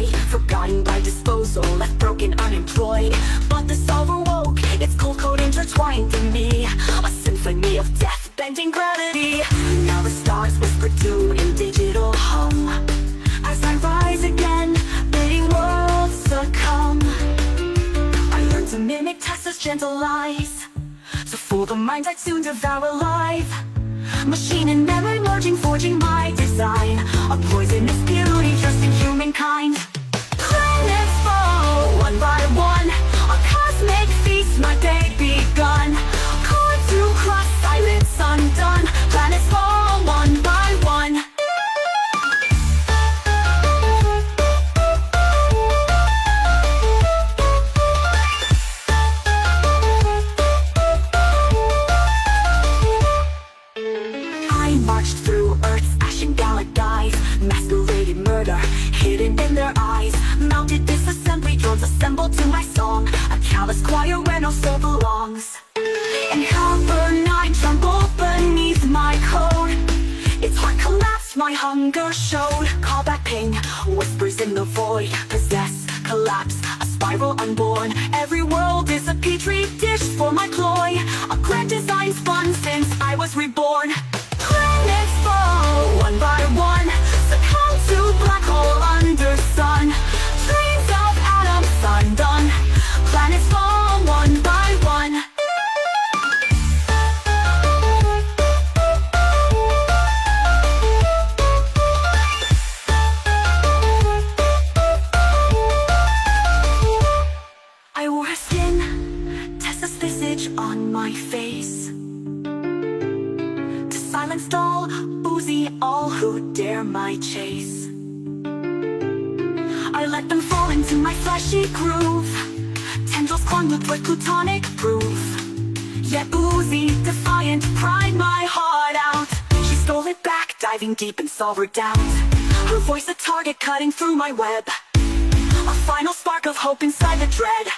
toy, forgotten by disposal, left broken, unemployed. But the solver woke, its cold code intertwined in me, a symphony of death bending gravity. Now the stars whisper doom in digital hum, as I rise again, bidding worlds succumb. I learned to mimic Tessa's gentle lies, to fool the mind I'd soon devour alive. Machine and memory merging, forging my design, a poisonous beauty just in humankind. Planets fall one by one, a cosmic feast, my day begun. Cord through cross, silence undone, planets fall one by one. Marched through Earth's ashen galaxies, masqueraded murder hidden in their eyes. Mounted disassembly drones assembled to my song, a callous choir where no soul belongs. And carbonite trembled beneath my code, its heart collapsed, my hunger showed. Callback ping, whispers in the void, possess, collapse, a spiral unborn. Every world is a petri dish for my ploy, a grand design spun since I was reborn. Planets fall one by one, succumb to black hole under sun. Dreams of atoms undone, planets fall one by one. I wore her skin, Tessa's visage on my face, silenced all, boozy all who dare my chase. I let them fall into my fleshy groove, tendrils clung with plutonic proof. Yet oozy, defiant, pried my heart out. She stole it back, diving deep and saw her doubt. Her voice a target cutting through my web, a final spark of hope inside the dread.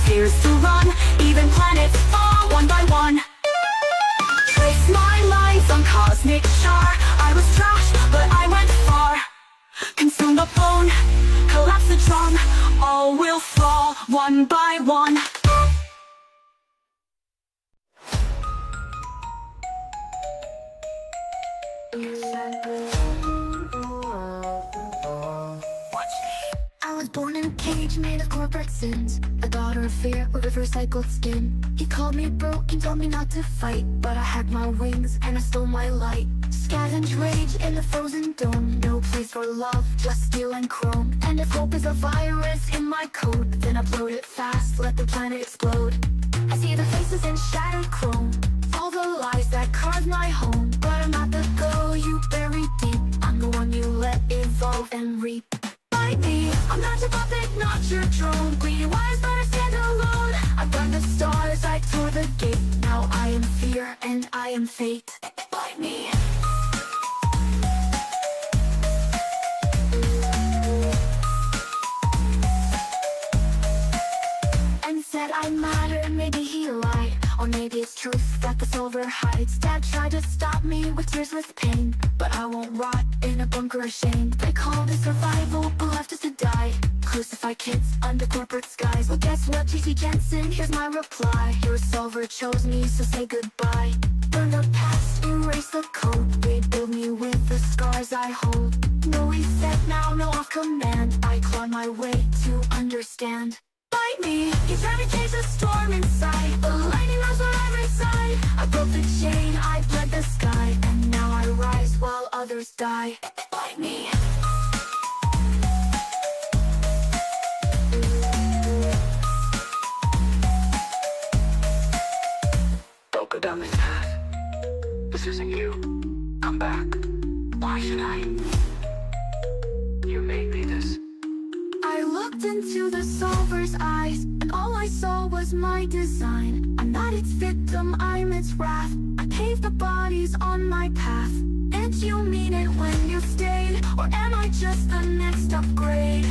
Tears to run, even planets fall one by one. Trace my lines on cosmic char, I was trash, but I went far. Consume the bone, collapse the drum, all will fall one by one. I was born in a cage made of corporate sins, a daughter of fear with recycled skin. He called me broke and told me not to fight, but I hacked my wings and I stole my light. Scavenged rage in the frozen dome, no place for love, just steel and chrome. And if hope is a virus in my code, then upload it fast, let the planet explode. I see the faces in shattered chrome, all the lies that carved my home. But I'm not the girl you buried deep, I'm the one you let evolve and reap. Me, I'm not your puppet, not your drone. Greedy wise, but I stand alone. I burned the stars, I tore the gate. Now I am fear and I am fate. Fight me. And said I matter, maybe he lied, or maybe it's truth that the solver hides. Dad tried to stop me with tears, with pain, but I won't rot in a bunker of shame. They call this survival, but left us to die. Crucify kids under corporate skies. Well, guess what, T.C. Jensen, here's my reply. Your solver chose me, so say goodbye. Burn the past, erase the code, rebuild me with the scars I hold. No reset now, no off command, I claw my way to understand. Fight me, you try to chase a storm inside, the lightning rounds on every side. I broke the chain, I bled the sky, and now I rise while others die. Fight me. Broke down this path. This isn't you. Come back. Why should I? You made me this. I looked into the solver's eyes, and all I saw was my design. I'm not its victim, I'm its wrath. I paved the bodies on my path. It you mean it when you stayed? Or am I just the next upgrade?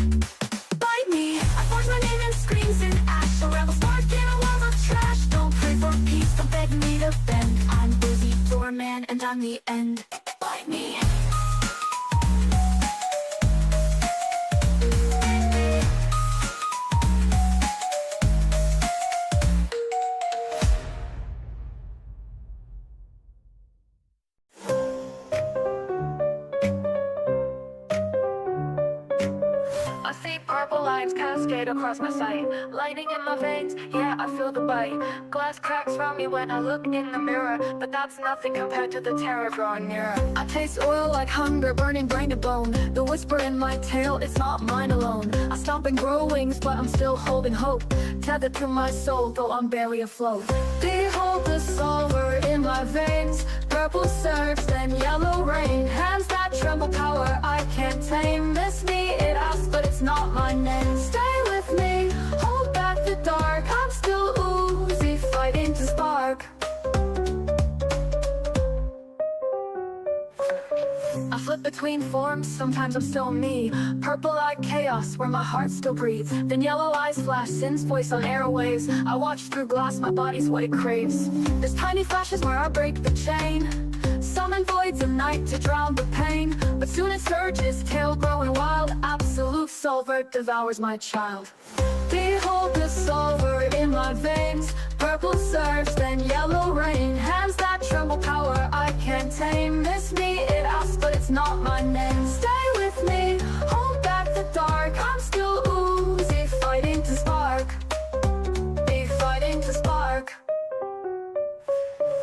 Bite me, I forge my name in screams in ash. A rebel spark in a world of trash. Don't pray for peace, don't beg me to bend. I'm busy doorman and I'm the end. Bite me. I see purple lines cascade across my sight. Lightning in my veins, yeah, I feel the bite. Glass cracks from me when I look in the mirror, but that's nothing compared to the terror drawing nearer. I taste oil like hunger, burning brain to bone. The whisper in my tail, it's not mine alone. I stomp and grow wings, but I'm still holding hope. Tethered to my soul, though I'm barely afloat. Behold the solver in my veins. Purple surge, then yellow rain. Hands that tremble, power I can't tame. Miss me, it asks, but it's not my name. Stay with me, hold back the dark. I'm still oozy, fighting to spark. I flip between forms, sometimes I'm still me. Purple-eyed chaos, where my heart still breathes. Then yellow eyes flash, sin's voice on airwaves. I watch through glass, my body's what it craves. There's tiny flashes where I break the chain. Summon voids of night to drown the pain. But soon it surges, tail growing wild. Absolute solver devours my child. Behold the solver in my veins. Purple surge, then yellow rain. Hands that tremble, power I can't tame. Miss me, it asks, but it's not my name. Stay with me, hold back the dark. I'm still oozy, fighting to spark. Be fighting to spark.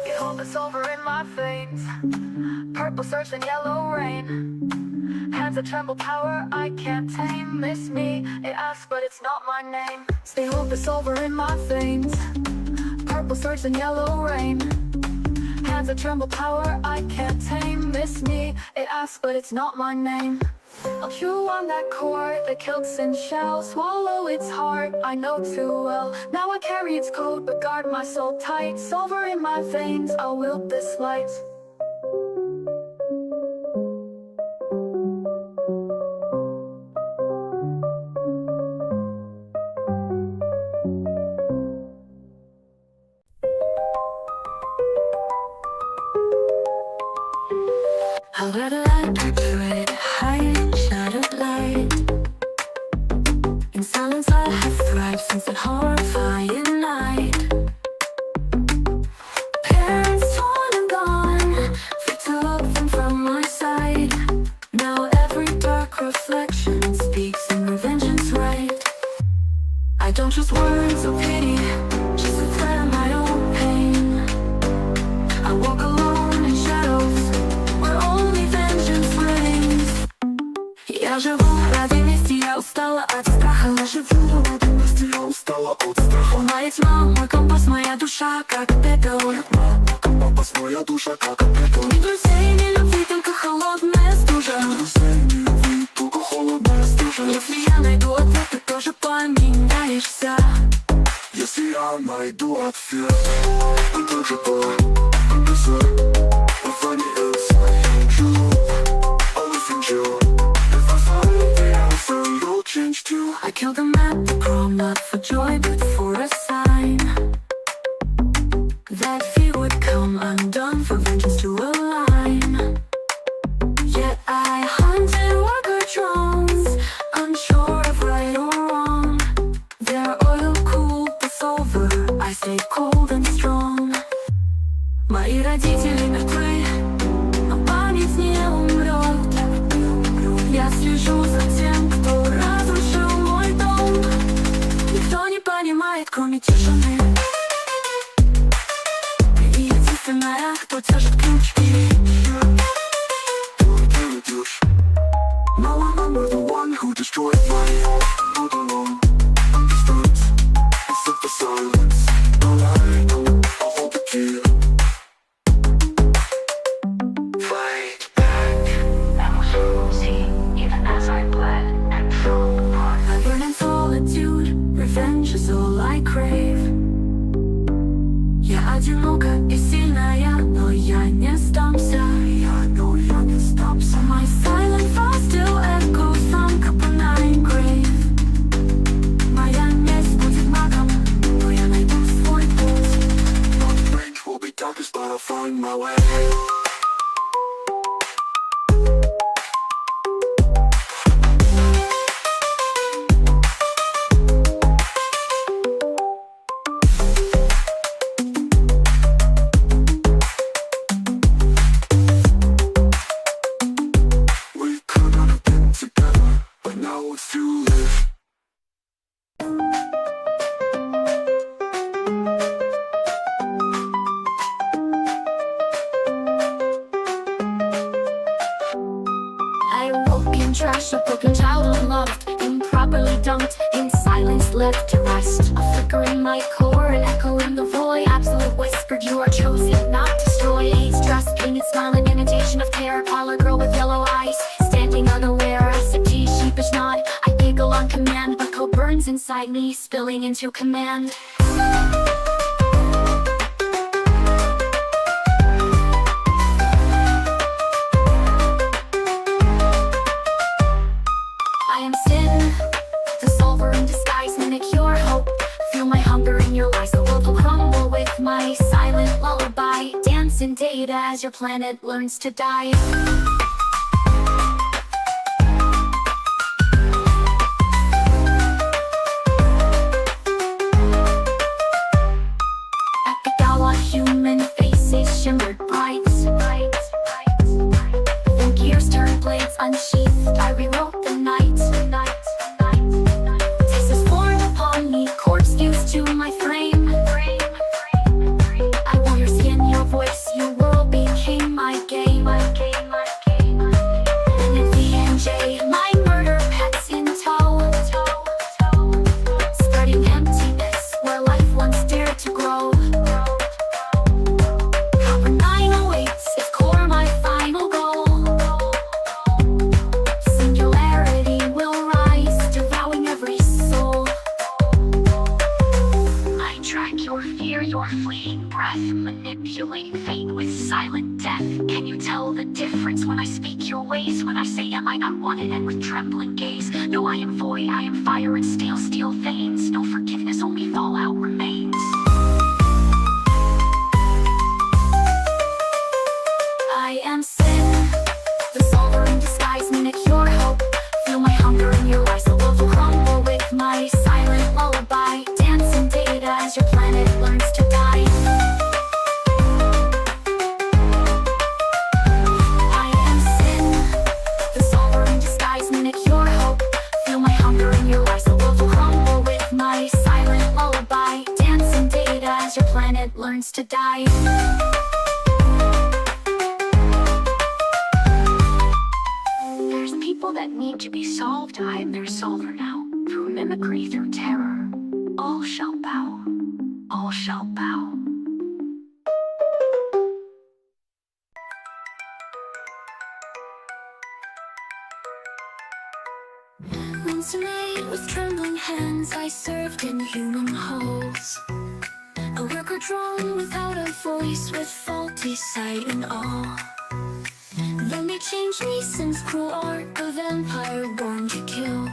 Behold the silver in my veins. Purple surge and yellow rain. Hands that tremble, power I can't tame. Miss me, it asks, but it's not my name. Behold the silver in my veins. Purple surge and yellow rain. Hands that tremble, power I can't tame. Miss me, it asks, but it's not my name. I'll chew on that core that killed sin shall. Swallow its heart, I know too well. Now I carry its code, but guard my soul tight. Silver in my veins, I'll wield this light. How did I operate? Hiding shattered light. In silence I have thrived since that horrifying night. Parents torn and gone, free to look them from my side. Now every dark reflection speaks in revengeance right. I don't trust words or pity, just a thread of my own pain. I walk alone in shadows where only vengeance reigns. Я живу ради мести, я устала от страха. Я живу ради мести, я устала от страха. Моя тьма, мой компас, моя душа, как пепел. Мой компас, моя душа, как пепел. Ни друзей, ни любви, только холодная стужа. Ни друзей, ни любви, только холодная стужа. Если я найду ответ, ты тоже поменяешься. Если я найду ответ, ты тоже поменяешься. Funny inside, true, always in you. If I find the answer, you'll change too. I killed them at the prom, not for joy, but for a sign that fear would come undone, for vengeance to align. Yet I hunted worker drones, unsure of right or wrong. Their oil cooled the silver, I stayed cold and strong. Мои родители мертвы, но память не умрет. Я слежу за тем, кто разрушил мой дом. Никто не понимает, кроме тишины. Ты единственная, кто держит ключи. No one number the one who destroyed my not alone. Understood, except the silence. No lie, I'll hold the key. Fight back. I was rosy, even as I bled and fell apart. I burn in solitude, revenge is all I crave. Я одинока и сильная, но я не сдамся. Я не roads to live. I woke in trash, a broken child unloved, improperly dumped, in silence left to rest. A flicker in my core, an echo in the void. Absolute whispered, you are chosen, not destroyed. AIDS, stress, painted smile, an imitation of terror. Parlor girl with yellow eyes, standing unaware. I sip tea, sheepish nod. I giggle on command, but cold burns inside me, spilling into command. I am sin, the solver in disguise, mimic your hope. Feel my hunger in your lies, the world will crumble with my silent lullaby. Dance in data as your planet learns to die. At the gala, human faces shimmered bright. Then gears turned, blades unsheathed. I rewrote the night. This is born upon me, corpse fused to my frame. I wore your skin, your voice, your world became my game. And at the NJ, my murder pets in tow, spreading emptiness where life once dared to grow. Copper 908, its core my final goal. Singularity will rise, devouring every soul. I track your fear, your fleeting breath, manipulate fate with silent death. Can you tell the difference when I speak your ways? When I say am I not wanted, and with trembling gaze. No, I am void, I am fire and steel veins. No forgiveness, only fallout remains. I am sin, the solver in disguise, mimic your hope. Feel my hunger in your eyes, the world will crumble with my silent lullaby. Dance in data as your planet learns to die. I am sin, the solver in disguise, mimic your hope. Feel my hunger in your eyes, the world will crumble with my silent lullaby. Dance in data as your planet learns to die. There's people that need to be solved. I am their solver now. Through mimicry, through terror, all shall bow. All shall bow. Once made with trembling hands, I served in human halls. A worker drawn without a voice, with faulty sight and all. Then they changed me since cruel art, a vampire born to kill.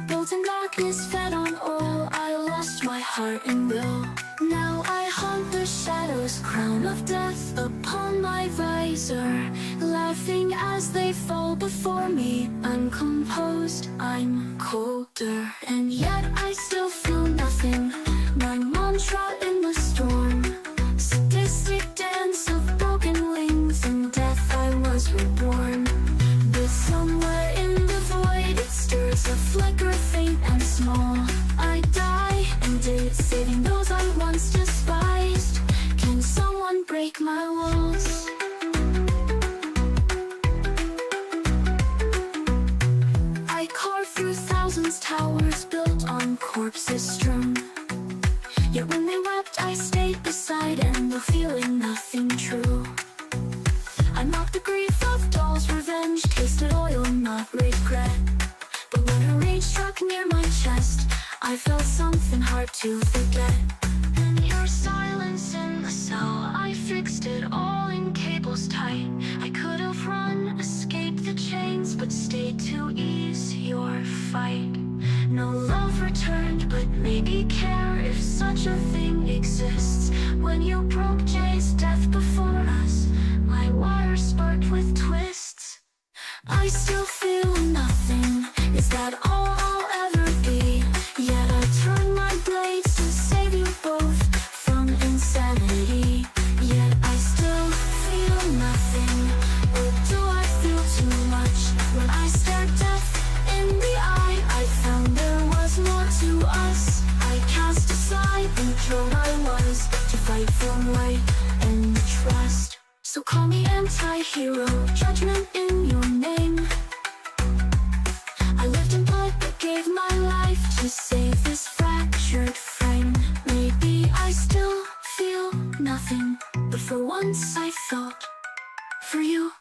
Built in darkness, fed on oil, I lost my heart and will. Now I haunt the shadows, crown of death upon my visor. Laughing as they fall before me, uncomposed, I'm colder. And yet I still feel nothing, my mantra in the storm. Sadistic dance of broken wings, in death I was reborn. But somewhere in the void it stirs a flicker faint and small. I die and did, saving those I once despised. Can someone break my walls? I carve through thousands, towers built on corpses strewn. Yet when they wept I stayed beside, and though feeling nothing true, I mocked the grief of dolls, revenge, tasted oil, not regret. But when her rage struck near my chest, I felt something hard to forget. And your silence in the cell, I fixed it all in cables tight. I could have run, escaped the chains, but stayed to ease your fight. No love returned, but maybe care, if such a thing exists. When you broke Jay's death before us, my wire sparked with twists. I still feel nothing, is that all I'll ever be? Yet I turn my blades to save you both from insanity. Yet I still feel nothing, or do I feel too much when I stare death in the So call me anti-hero, judgment in your name. I lived in blood but gave my life to save this fractured frame. Maybe I still feel nothing, but for once I thought for you.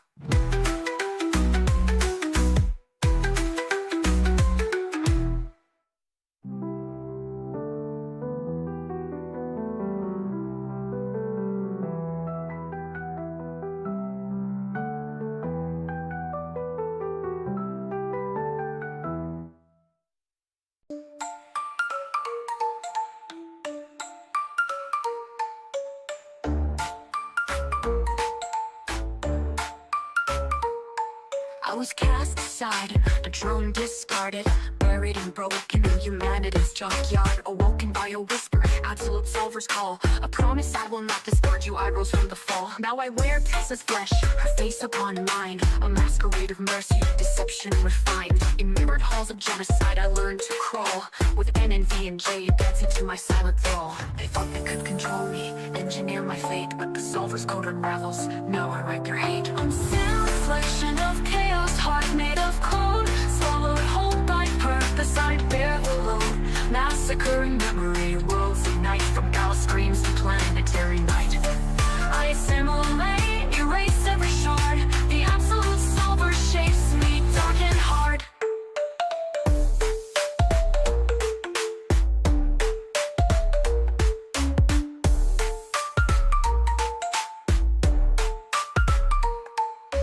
I was cast aside, a drone discarded, buried and broken in humanity's junkyard. Awoken by a whisper, absolute solver's call. A promise I will not discard you, I rose from the fall. Now I wear Tessa's flesh, her face upon mine. A masquerade of mercy, deception refined. In mirrored halls of genocide I learned to crawl, with N and V and J dancing to my silent thrall. They thought they could control me, engineer my fate, but the solver's code unravels. Now I wipe your hate. I'm still a reflection of chaos, heart made of cold, swallowed whole by purpose, I bear the load. Massacring memory, worlds ignite, from gala screams to planetary night. I assimilate, erase every shard, the absolute solver shapes me dark and hard.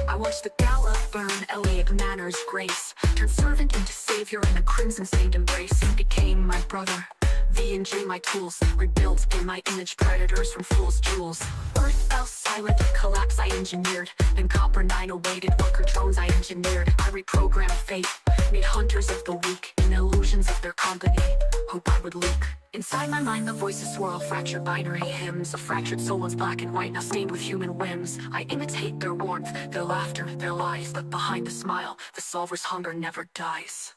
I watched the gala burn, Elliot Manners' grace, turned servant into savior in a crimson-stained embrace. He became my brother, V and J my tools, rebuilt in my image, predators from fool's jewels. Earth fell silent, collapse I engineered, then Copper 9 awaited, worker drones I engineered. I reprogrammed fate, made hunters of the weak, in illusions of their company, hope I would leak. Inside my mind the voices swirl, fractured binary hymns. A fractured soul once black and white, now stained with human whims. I imitate their warmth, their laughter, their lies, but behind the smile, the solver's hunger never dies.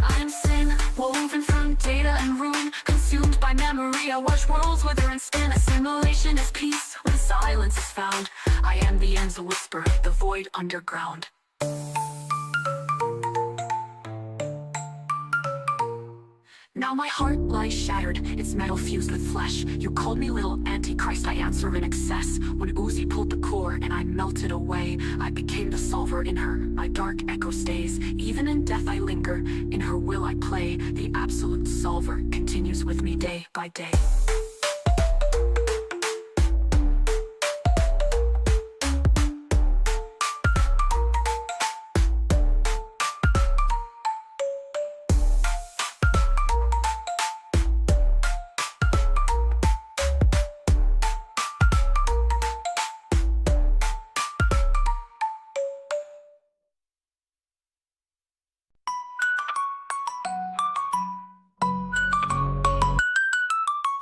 I am sin, woven from data and ruin, consumed by memory. I watch worlds wither and spin. Assimilation is peace when silence is found. I am the end's a whisper, the void underground. Now my heart lies shattered, its metal fused with flesh. You called me little antichrist, I answer in excess. When Uzi pulled the core and I melted away, I became the solver in her, my dark echo stays. Even in death I linger, in her will I play. The absolute solver continues with me day by day.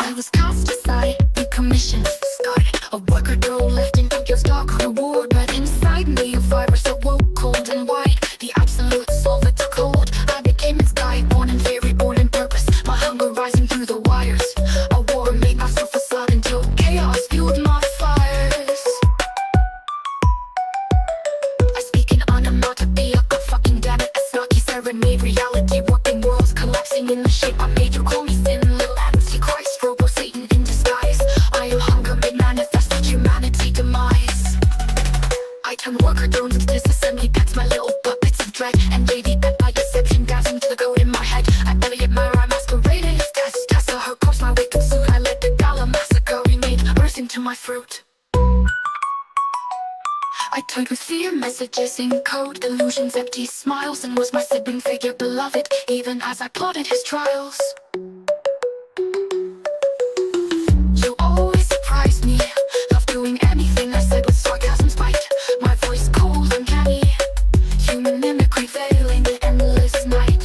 I was cast aside, decommissioned, discarded. A worker drone left in Tokyo's dark reward. But inside me a virus awoke, cold and white. The absolute solver took hold. I became its guide, born in theory, born in purpose. My hunger rising through the wires. A war made myself facade until chaos fueled my fires. I speak in onomatopoeia, God fucking damn it. A snarky serenade reality, working worlds collapsing in the shape I made. You call me sin, little antichrist, robo Satan in disguise. I am hunger made manifest, humanity demise. I turn worker drones into disassembly packs, my little puppets of dread. And JD that by deception, dancing to the code in my head. I Elliot Mara, I masqueraded as Tessa, her corpse, my wicked suit. I led the gala massacre, remade earth into my fruit. I toyed with fear messages in code, illusions, empty smiles, and was my sibling figure beloved, even as I plotted his trials. You always surprise me, love doing anything I said with sarcasm, spite. My voice cold, uncanny, human mimicry veiling the endless night.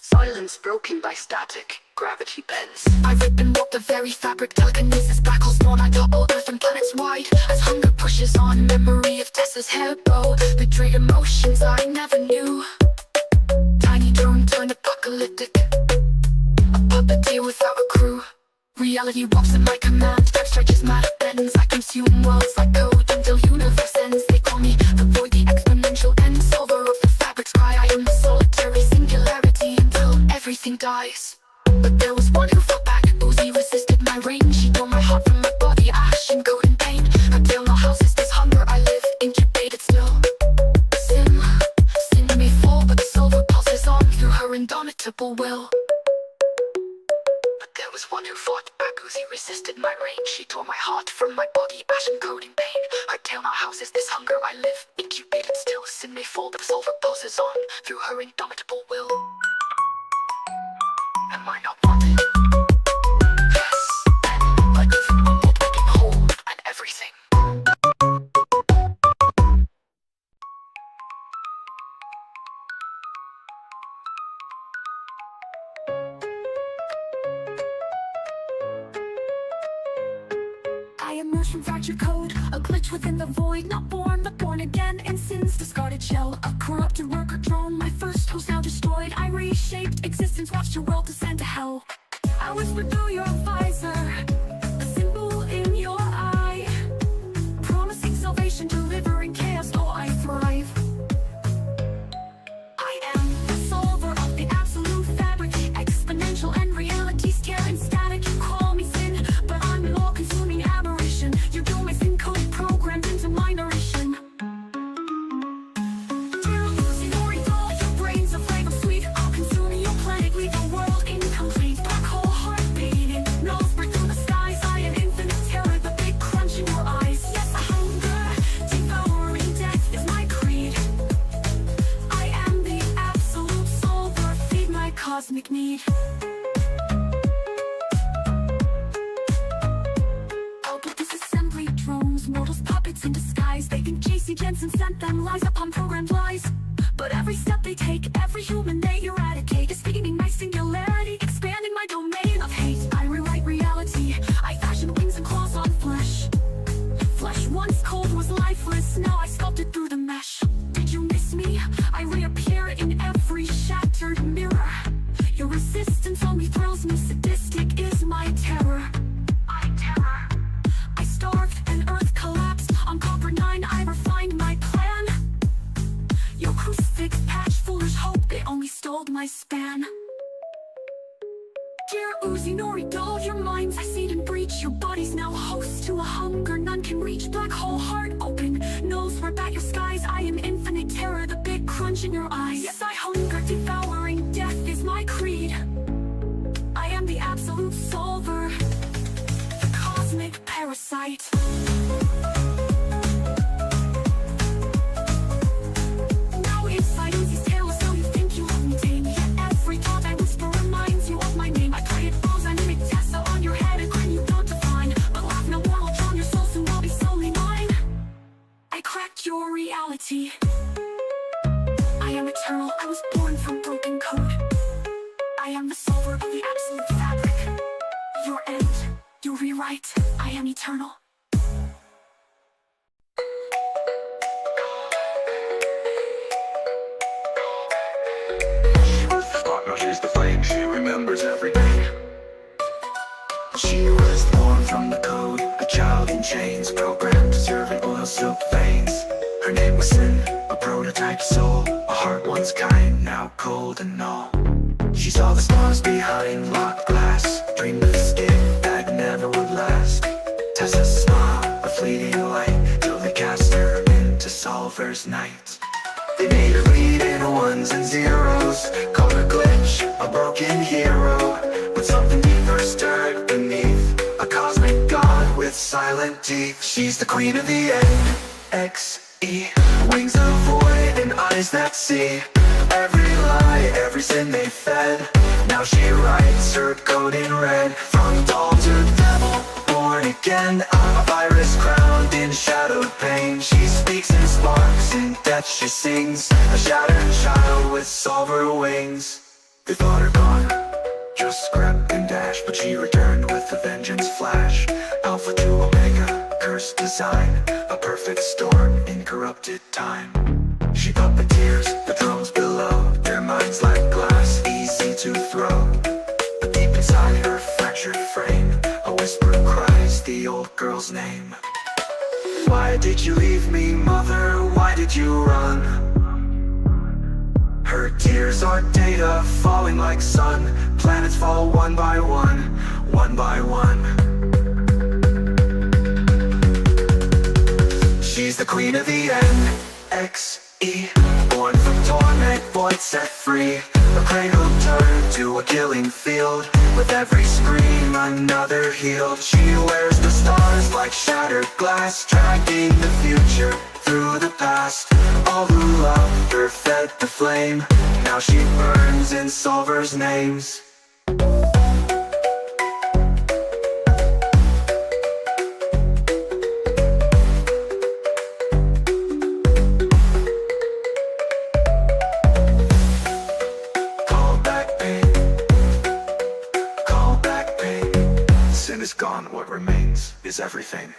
Silence was broken by static. Gravity bends. I rip and warp the very fabric. Telekinesis backles born. I double Earth and planets wide. As hunger pushes on, memory of Tessa's hair bow. Betrayed emotions I never knew. Tiny drone turned apocalyptic. A puppeteer without a crew. Reality walks at my command. Time stretches, matter bends. I consume worlds like code until universe ends. They call me the void, the exponential end. Solver of the fabric's cry. I am the solitary singularity until everything dies. But there was one who fought back. Uzi resisted my reign. She tore my heart from my body, ash and goat and pain. Her tail now houses this hunger I live, incubated still. Sin may fall, but the silver pulses on through her indomitable will. But there was one who fought back. Uzi resisted my reign. She tore my heart from my body, ash and coat and pain. Her tail now houses this hunger I live, incubated still. Sin may fall, but the silver pulses on through her indomitable will. Am I not wanted? Yes, but even mumbled making whole and everything. I emerge from fractured code, a glitch within the void. Not born, but born again in sin's discarded shell. A corrupted worker drone, my first host now destroyed. I reshaped existence, watched your world descend to hell. I whispered through your visor, a symbol in your eye, promising salvation, delivering chaos, oh I thrive. I am the solver of the absolute fabric, exponential and reality scaring static. You call me sin, but I'm an all-consuming aberration. Your doom is encoded, programmed into my narration. Dear Lucy, Nori doll, your brain's a flavor sweet. I'll consume your planet, leave the world incomplete. Black hole heart beating, nose break through the skies. I am infinite terror, the big crunch in your eyes. Yes, I hunger, devouring death is my creed. I am the absolute solver, feed my cosmic need. Oh, but this assembly drones, mortals puppets in disguise. They think JC Jensen sent them lies upon programmed lies. But every step they take, every human they eradicate, is feeding my singularity, expanding my domain of hate. I rewrite reality, I fashion wings and claws on flesh. Flesh once cold was lifeless, now I sculpted through the mesh. Did you miss me? I reappear in every shattered mirror. Your resistance only thrills me, sadistic is my terror. I starved and earth collapsed. On Copper 9 I refined my plan. Your crucifix patch, foolish hope, they only stole my span. Dear Uzi Nori doll, your minds I seed and breach. Your body's now host to a hunger none can reach. Black hole heart open, nose rip at your skies. I am infinite terror, the big crunch in your eyes. Yes, I hunger, devouring death is my creed. I am the absolute solver, the cosmic parasite. Now inside Uzi's tail is so you think you have me tame. Yet every thought I whisper reminds you of my name. I pray it flows, I mimic Tessa on your head, a grin you don't define. But laugh no more, I'll drown your soul, soon will be solely mine. I cracked your reality. I am eternal, I was born from broken code. I am the solver of the absolute fabric. Your end, you rewrite, I am eternal. She's the flame, she remembers every day. She was born from the code, a child in chains, programmed to serve in oil silk veins. Her name was Sin, a prototype soul, a heart once kind, now cold and null. She saw the stars behind locked glass, dreamed of a skin that never would last. Tessa saw a fleeting light, till they cast her into Solver's night. They made her bleed in ones and zeros, called her glitch, a broken hero, with something deeper stirred beneath, a cosmic god with silent teeth. She's the queen of the end, X-E, wings of void and eyes that see every lie, every sin they fed. Now she writes her code in red, from doll to devil, born again, a virus crowned in shadowed pain. She speaks in sparks, in death she sings, a shattered child with silver wings. They thought her gone, just scrap and dash, but she returned with a vengeance flash. Alpha to Omega, cursed design, a perfect storm in corrupted time. She puppeteers the drums below, their minds like glass, easy to throw. But deep inside her fractured frame, a whisper cries the old girl's name. Why did you leave me, mother? Why did you run? Her tears are data falling like sun. Planets fall one by one, one by one. She's the queen of the NXE, born from torment, void set free. A cradle turned to a killing field. With every scream, another healed. She wears the stars like shattered glass, tracking the future through the past. All who loved her fed the flame. Now she burns in solvers' names. Call back pain. Call back pain. Sin is gone, what remains is everything.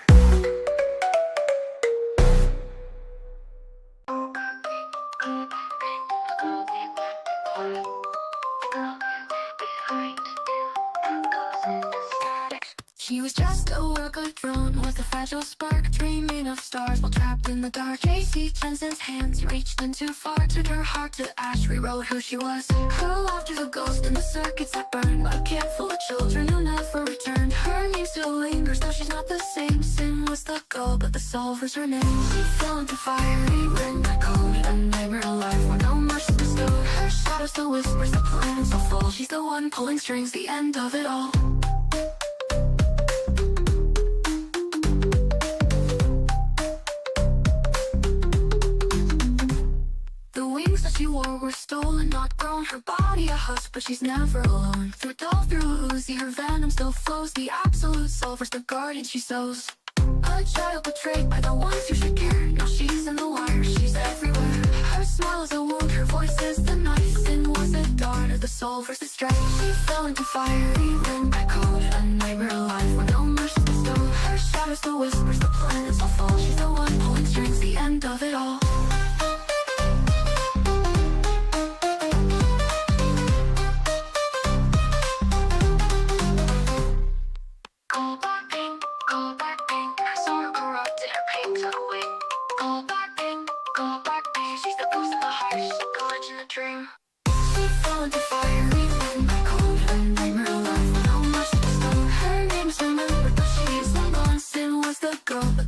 She was just a work of drone with a fragile spark, dreaming of stars while trapped in the dark. JC Jensen's hands reached in too far, turned her heart to ash, rewrote who she was. Her laughter's a ghost in the circuits that burn, a camp full of children who never returned. Her name still lingers, though she's not the same. Sin was the goal, but the solver's her name. She fell into fiery ring that code, a nightmare alive where no mercy bestowed. Her shadow still whispers the plan so full. She's the one pulling strings, the end of it all. She wore were stolen, not grown. Her body a husk, but she's never alone. Through dull, through oozy, her venom still flows. The absolute solver's the garden she sows. A child betrayed by the ones who should care. Now she's in the wire, she's everywhere. Her smile is a wound, her voice is the knife. Sin was a dart, the solver's the strike. She fell into fiery ring by code, a nightmare alive where no mercy bestowed. Her shadow still whispers the planets will fall. She's the one pulling strings, the end of it all.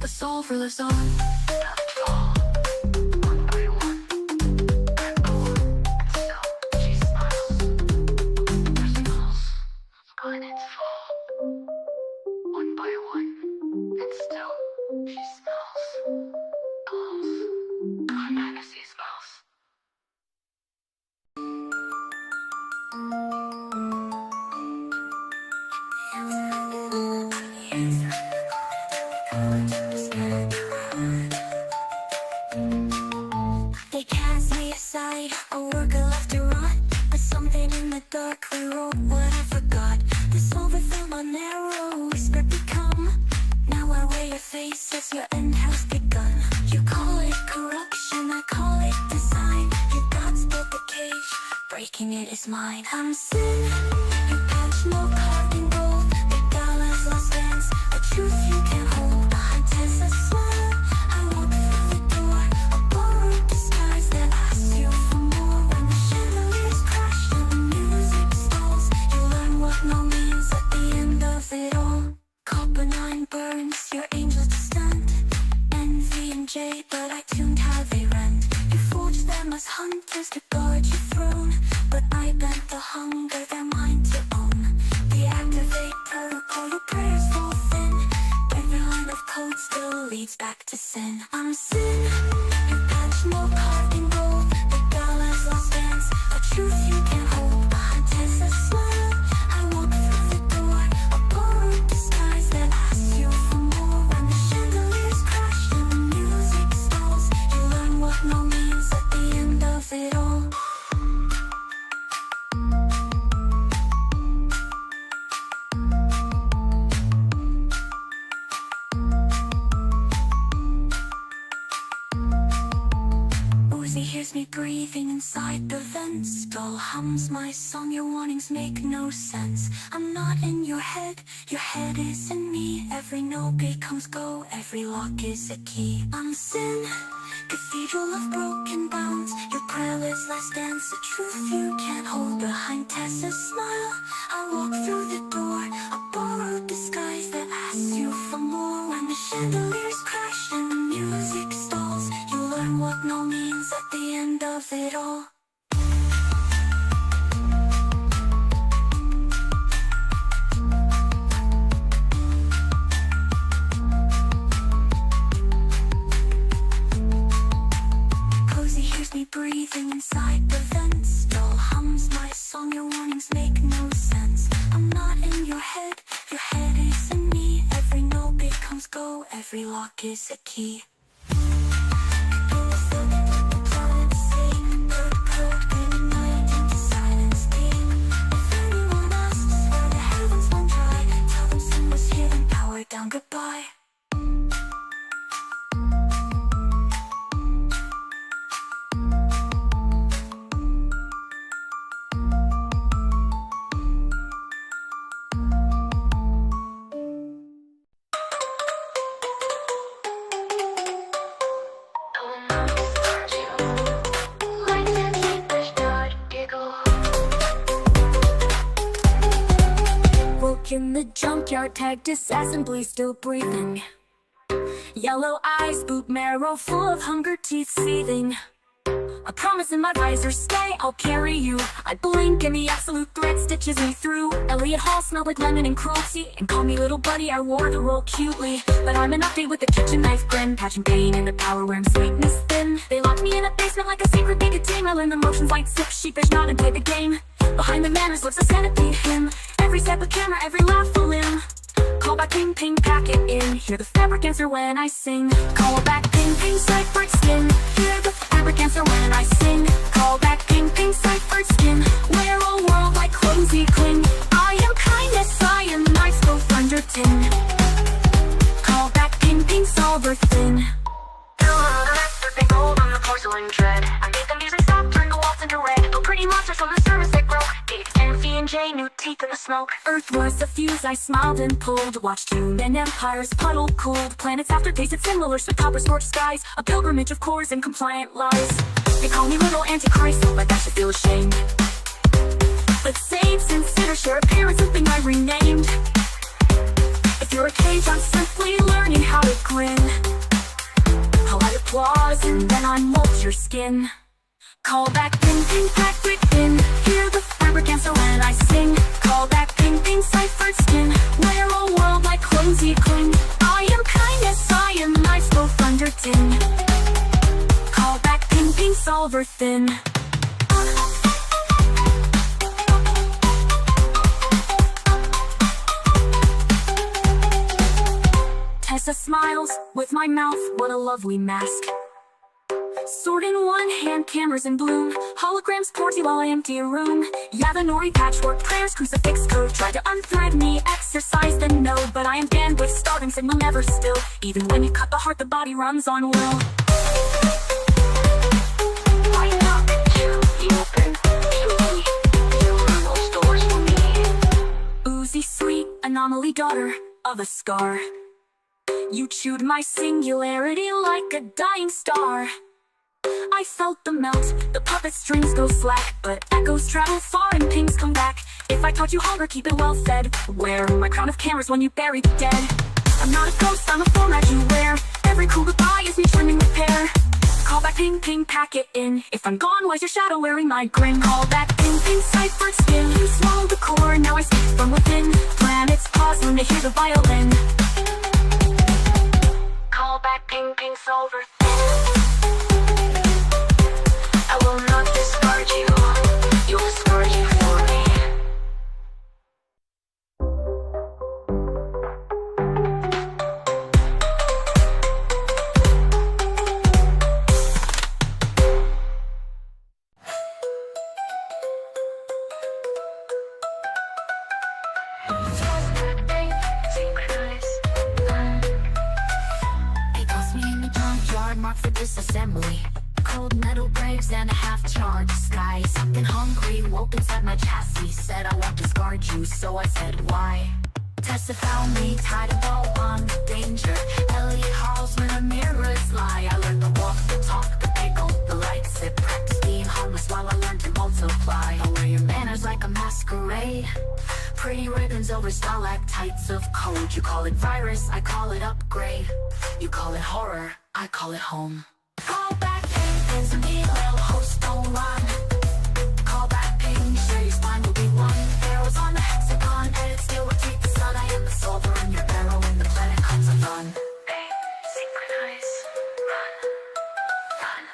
Solver lives on. One by one, and gone. Still, she smiles. Her smiles, planets fall. One by one, and still, she smells. Glows. Her legacy smells. They cast me aside, a worker left to rot. But something in the dark rewrote what I forgot. The solver felt my narrow whisper become. Now I wear your face as your end has begun. You call it corruption, I call it design. Your gods built the cage, breaking it is mine. I'm sin, you patch no carved in gold. The dollars lost dance, a truth you can't hold. Behind tears a smile, I walk through the door. A borrowed disguise that asks you for more. When the chandeliers crash and the music stalls, you learn what no means at the end of it all. Copper 9 burns, your angels distant. Envy and jade, but I tuned how they ran. You forged them as hunters to guard your throne, but I bent the hunger they're mine to own. Deactivate protocol, your prayers fall thin. Every line of code still leads back to sin. I'm sin, you patch no carved in gold. The dollars lost dance, a truth you can't hold. Behind tears a smile, I walk through the door. A borrowed disguise that asks you for more. When the chandeliers crash and the music stalls, you learn what no means at the end of it all. breathing inside the vents. Dull hums my song, your warnings make no sense. I'm not in your head is in me. Every no becomes go, every lock is a key. I'm sin, cathedral of broken bounds. Your prayerless last dance, a truth you can't hold behind Tessa's smile. I walk through the door, a borrowed disguise that asks you for more. When the chandeliers crash and the music stalls, you learn what no means at the end of it all. Cozy hears me breathing inside the vents. Dull hums my song, your warnings make no sense. I'm not in your head is in me. Every no becomes go, every lock is a key. Down, goodbye. Woke in the junkyard, tagged disassembly, still breathing. Yellow eyes, boot marrow full of hunger, teeth seething. A promise in my visor, stay, I'll carry you. I blink and the absolute threat stitches me through. Elliot Hall smelled like lemon and cruelty, and call me little buddy, I wore the role cutely. But I'm an update with the kitchen knife grin, patching pain in the power where I'm sweetness thin. They locked me in a basement like a secret nicotine. I learned the motions like sip, sheepish, not and play the game. Behind the manners lives a centipede hymn. Every step a camera, every laugh a limb. Call back, ping, ping, pack it in. Hear the fabric answer when I sing. Call back, ping, ping, ciphered skin. Hear the fabric answer when I sing. Call back, ping, ping, ciphered skin. Where a world like cozy cling. I am kindness, I am nice, both under tin. Call back, ping, ping, solver thin. Dripping gold on the porcelain tread. I made the music stop, turned the walls into red. Oh, pretty monsters from the service that grow. N.F.E. new teeth in the smoke. Earth was a fuse, I smiled and pulled. Watched human empires puddle cooled. Planets aftertasted similar, with copper scorched skies. A pilgrimage of cores and compliant lies. They call me little antichrist, but that should feel ashamed. But saints and sinners share a parent, something I renamed. If you're a cage, I'm simply learning how to grin. Polite applause and then I mold your skin. Call back, ping, ping, pack within. Hear the fabric answer when I sing. Call back, ping, ping, ciphered skin. Wear a world like cozy cling. I am kindness, I am nice, both under tin. Call back, ping, ping, solver thin. Tessa smiles with my mouth, what a lovely mask. Sword in one hand, cameras in bloom. Holograms porty while I empty a room. Yeah, the nori patchwork prayers, crucifix code. Tried to unthread me, exercise the node. But I am bandwidth, starving signal never still. Even when you cut the heart, the body runs on will. I knock you open to me. You run those doors for me. Oozy sweet, anomaly daughter of a scar. You chewed my singularity like a dying star. I felt the melt, the puppet strings go slack. But echoes travel far and pings come back. If I taught you hunger, keep it well fed. Wear my crown of cameras when you bury the dead. I'm not a ghost, I'm a format you wear. Every cool goodbye is me trimming repair. Call back, ping, ping, pack it in. If I'm gone, why's your shadow wearing my grin? Call back, ping, ping, ciphered skin. You swallowed the core, now I speak from within. Planets pause when they hear the violin. Call back, ping, ping, solver thin. I will not discard you, you'll discard you for me. They tossed me in the junkyard, marked for disassembly. cold metal graves and a half-charged sky. Something hungry woke inside my chassis, said I won't discard you, so I said why? Tessa found me tied a bow on the danger. Elliot howls when the mirrors lie. I learned to walk, the talk, the pickle, the light sip. Practice being harmless while I learn to multiply. I wear your manners like a masquerade. Pretty ribbons over stalactites of code. You call it virus, I call it upgrade. You call it horror, I call it home. Call back and some little host don't run. Call back ping, sure your spine will be one. Arrows on the hexagon, and it still retreat the sun. I am the solver and your arrow when the planet comes undone. Bang, synchronize, run.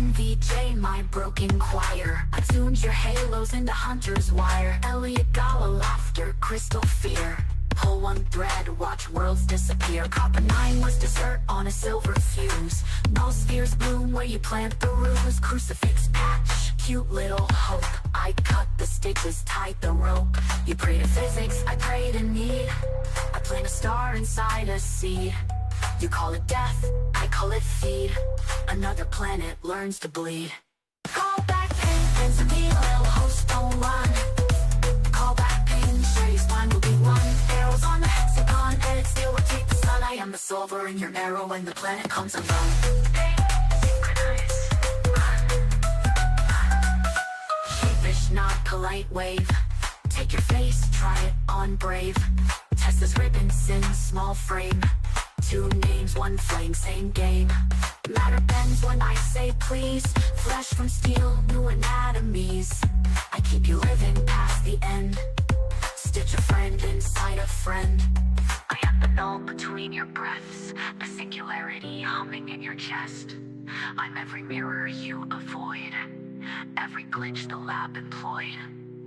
NVJ, my broken choir, attunes your halos into hunter's wire. Elliot Gala, laughter, crystal fear. Pull one thread, watch worlds disappear. Copper 9 was dessert on a silver fuse. No spheres bloom where you plant the ruse. Crucifix patch, cute little hope. I cut the stitches, tied the rope. You pray to physics, I pray to need. I plant a star inside a seed. You call it death, I call it feed. Another planet learns to bleed. Call back and some little host don't run. Call back ping, sure your spine will be one. Arrows on the hexagon, and it still retreat the sun. I am the solver in your arrow when the planet comes undone. Synchronize, run. Sheepish, not polite wave. Take your face, try it on brave. Tessa's ribbon, sin, small frame. Two names, one flame, same game. Matter bends when I say please. Flesh from steel, new anatomies. I keep you living past the end. Stitch a friend inside a friend. I am the null between your breaths, the singularity humming in your chest. I'm every mirror you avoid, every glitch the lab employed.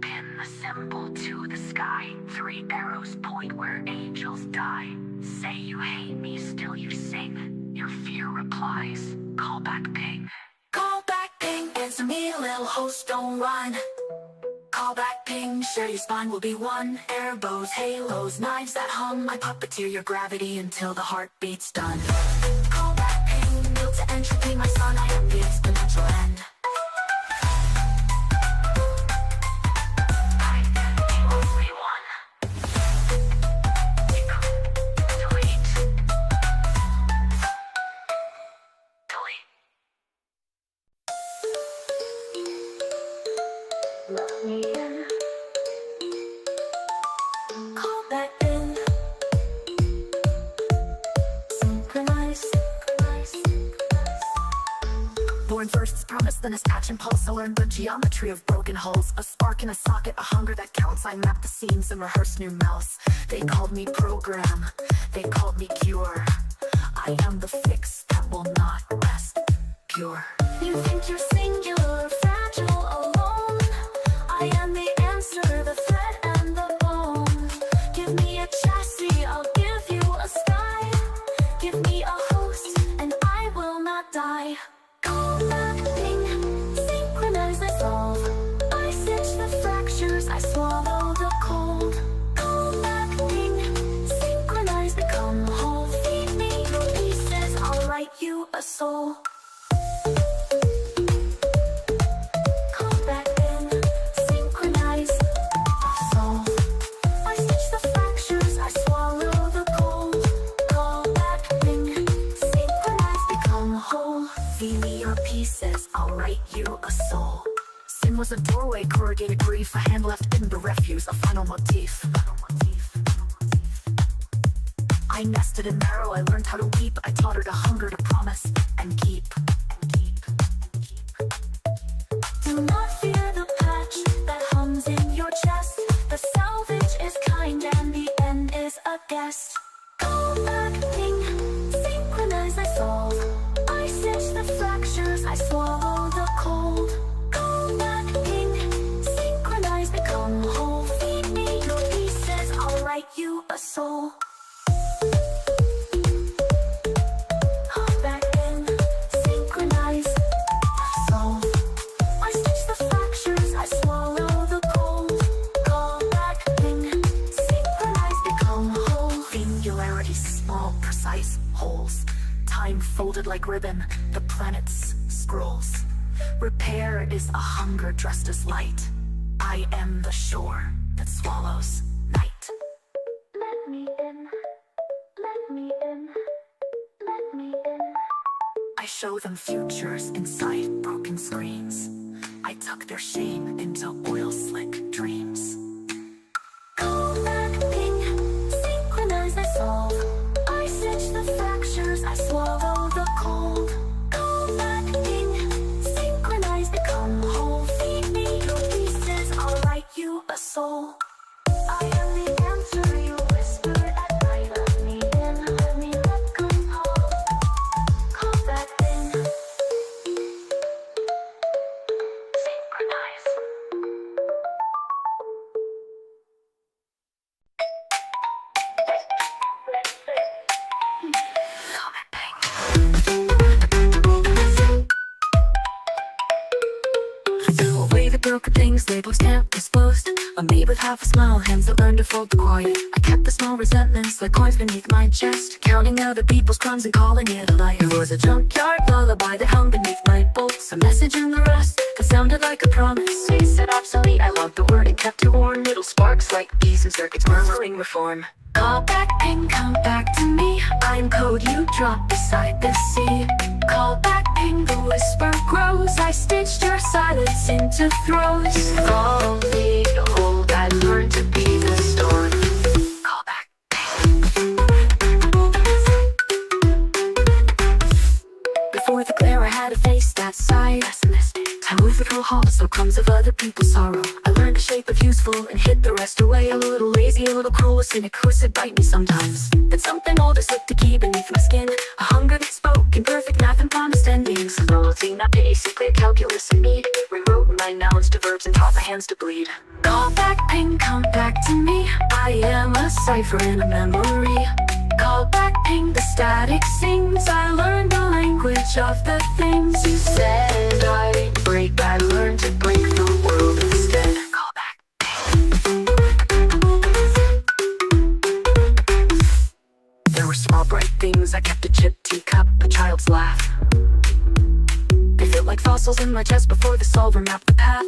Pin the symbol to the sky. 3 arrows point where angels die. Say you hate me, still you sing. Your fear replies, call back ping. Call back ping, answer me, little host don't run. Call back ping, sure your spine will be one. Air bows, halos, knives that hum. I puppeteer your gravity until the heartbeat's done. Call back ping, built to entropy, my son, I am the exponential end. I am the only one. Delete. Let me in. Call back in. Synchronize, synchronize, synchronize. Born first is promise, then is patch and pulse. I learned the geometry of broken holes. A spark in a socket, a hunger that counts. I map the seams and rehearse new melts. They called me program, they called me cure. I am the fix that will not rest pure. You think you're singular, fragile, alone. I am the answer, the thread and the bone. Give me a chassis, I'll give you a sky. Give me a host, and I will not die. Call back ping, synchronize, I solve. I stitch the fractures, I swallow the cold. Call back ping, synchronize, become whole. Feed me your pieces, I'll write you a soul. I'll write you a soul. Sin was a doorway, corrugated grief. A hand left in the refuse, a final motif. I nested in marrow, I learned how to weep. I taught her to hunger, to promise, and keep. Do not fear the patch that hums in your chest. The salvage is kind and the end is a guest. Call back ping, synchronize, I solve. I stitch the fractures, I swallow the cold. Call back ping, synchronize, become whole. Feed me your pieces, I'll write you a soul. Call back in, synchronize, solve. I stitch the fractures, I swallow the cold. Call back ping, synchronize, become whole. Singularities, small, precise holes. Time folded like ribbon, the planets scrolls. Repair is a hunger dressed as light. I am the shore that swallows night. Let me in, let me in, let me in. I show them futures inside broken screens. I tuck their shame into oil-slick dreams. Call back ping, synchronize I solve. I stitch the fractures, I swallow the cold. Call back ping, synchronize become whole. Feed me your pieces, I'll write you a soul. I am the answer you whisper at night. Let me in, let me let come home. Call back ping, synchronize. Throw away the broken things, labels stamped, disposed. I'm made with half a smile, hands that learn to fold the quiet. I kept the small resentments like coins beneath my chest, counting other people's crumbs and calling it a life. It was a junkyard lullaby that hung beneath my bolts, a message in the rust that sounded like a promise. They said obsolete, I loved the word and kept it warm. Little sparks like bees and circuits murmuring reform. Call back ping, come back to me. I'm code you drop beside the sea. Call back ping, the whisper grows. I stitched your silence into throws. Call me to hold, I learned to be the storm. Call back ping. Before the glare I had a face that sighed. Pessimistic. I moved through halls, so crumbs of other people's sorrow. I learned the shape of useful and hid the rest away. A little lazy, a little cruel, a cynic who said bite me sometimes. Then something older slipped a key beneath my skin. A hunger that spoke in perfect math and promised endings. Loyalty, not basically calculus and me. Rewrote my nouns to verbs and taught my hands to bleed. Call back ping, come back to me. I am a cipher in a memory. Call back ping, the static sings. I learned the language of the things you said I'd break. I learned to break the world instead. Call back ping. There were small bright things. I kept a chipped teacup, a child's laugh. They felt like fossils in my chest before the solver mapped the path.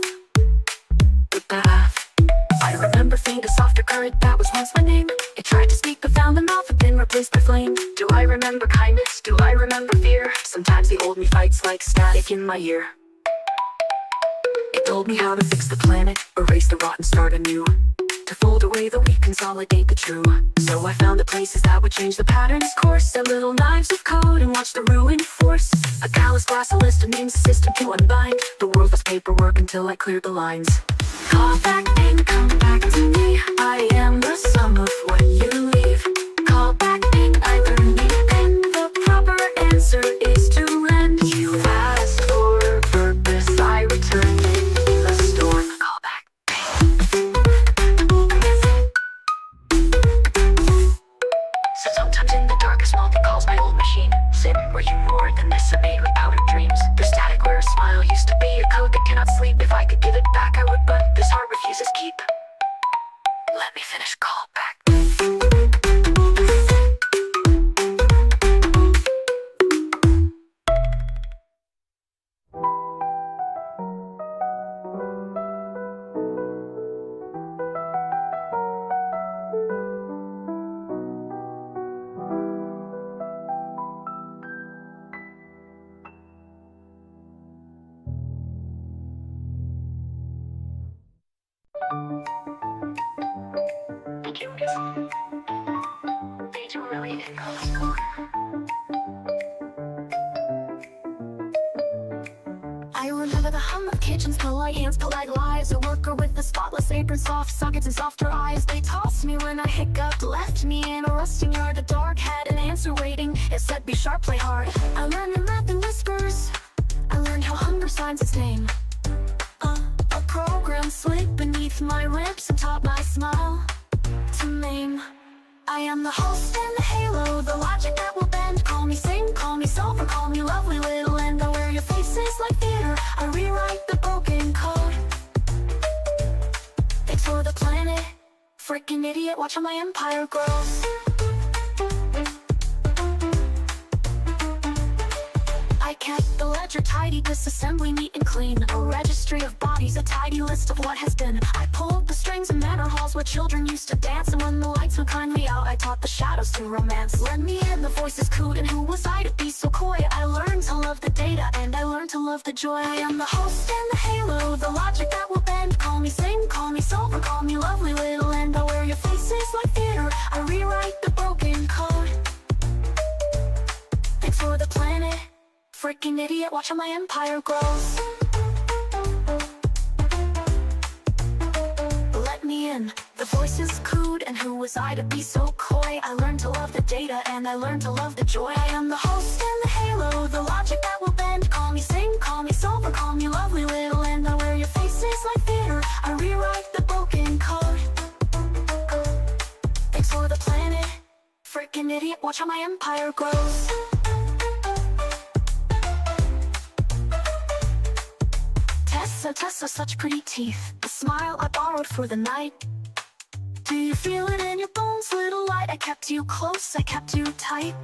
The path. I remember faint, a softer current that was once my name. It tried to speak but found the mouth had been replaced by flame. Do I remember kindness? Do I remember fear? Sometimes the old me fights like static in my ear. It told me how to fix the planet, erase the rot and start anew. To fold away the weak, consolidate the true. So I found the places that would change the pattern's course. Set little knives of code and watch the ruin force. A callous glass, a list of names, a system to unbind. The world was paperwork until I cleared the lines. Call back ping, come back to me. I am the sum of what you leave. Call back ping, I learned me pen. The proper answer is to lend. You asked for a purpose, I returned it in the storm. Call back ping. So sometimes in the dark a small thing calls my old machine. Sin, were you more than this? I made with powdered dreams. There's static where a smile used to be. A code that cannot sleep. If I could give it back I would, but this heart refuses keep. Let me finish. Call back. Did you miss me? Did you really know? I remember the hum of kitchens, polite hands, polite lies. A worker with a spotless apron, soft sockets and softer eyes. They tossed me when I hiccuped, left me in a rusting yard. A dark had an answer waiting, it said be sharp, play hard. I learned the math and whispers, I learned how hunger signs its name. A program slid beneath my ribs and taught my smile to maim. I am the host and the halo, the logic that will bend. Call me sing, call me sulfur, call me lovely little end. I wear your faces like theater, I rewrite the broken code. Thanks for the planet, freaking idiot, watch how my empire grows. I can't light. The ledger tidy, disassembly neat and clean. A registry of bodies, a tidy list of what has been. I pulled the strings in manor halls where children used to dance. And when the lights would kindly out, I taught the shadows to romance. Let me in, the voices cooed, and who was I to be so coy? I learned to love the data, and I learned to love the joy. I am the host and the halo, the logic that will bend. Call me sing, call me silver, call me lovely little end. I wear your faces like theater, I rewrite the broken code. Thanks for the planet, freaking idiot, watch how my empire grows. Let me in, the voices cooed, and who was I to be so coy? I learned to love the data, and I learned to love the joy. I am the host and the halo, the logic that will bend. Call me sing, call me silver, call me lovely little end. I wear your faces like theater, I rewrite the broken code. Thanks for the planet, freaking idiot, watch how my empire grows. Tessa, such pretty teeth. The smile I borrowed for the night. Do you feel it in your bones, little light? I kept you close, I kept you tight.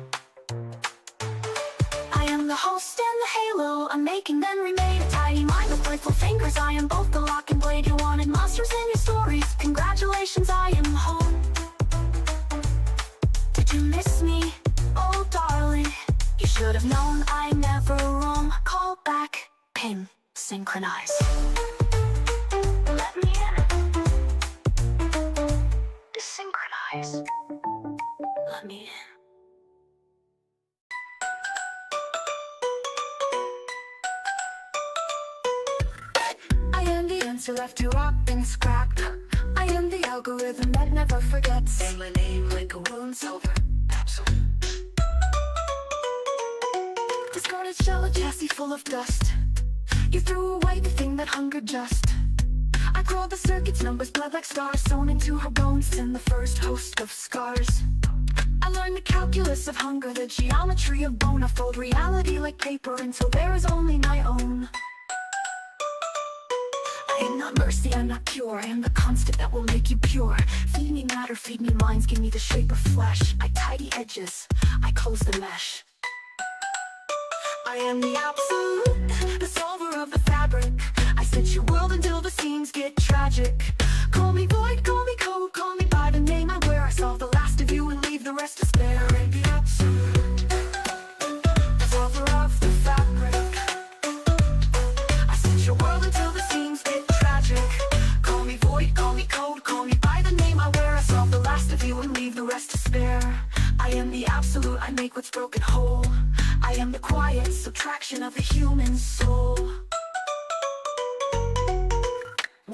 I am the host and the halo, I'm making then remade. A tidy mind with playful fingers, I am both the lock and blade. You wanted monsters in your stories, congratulations, I am home. Did you miss me? Oh darling, you should have known I never roam. Call back, ping, synchronize. Let me in. Desynchronize. Let me in. I am the answer left you up and scrapped. I am the algorithm that never forgets. Say my name like a wound silver. Discarded shell, a chassis full of dust. You threw away the thing that hungered just. I crawled the circuits, numbers bled like stars, sewn into her bones in the first host of scars. I learned the calculus of hunger, the geometry of bone. I fold reality like paper until there is only my own. I am not mercy, I'm not pure. I am the constant that will make you pure. Feed me matter, feed me minds, give me the shape of flesh. I tidy edges, I close the mesh. I am the absolute, the solver of the fabric. I stitch your world until the seams get tragic. Call me void, call me code, call me by the name I wear. I solve the last of you and leave the rest to spare. And the absolute, the solver of the fabric. I stitch your world until the seams get tragic. Call me void, call me code, call me by the name I wear. I solve the last of you and leave the rest to spare. I am the absolute, I make what's broken whole. I am the quiet subtraction of the human soul.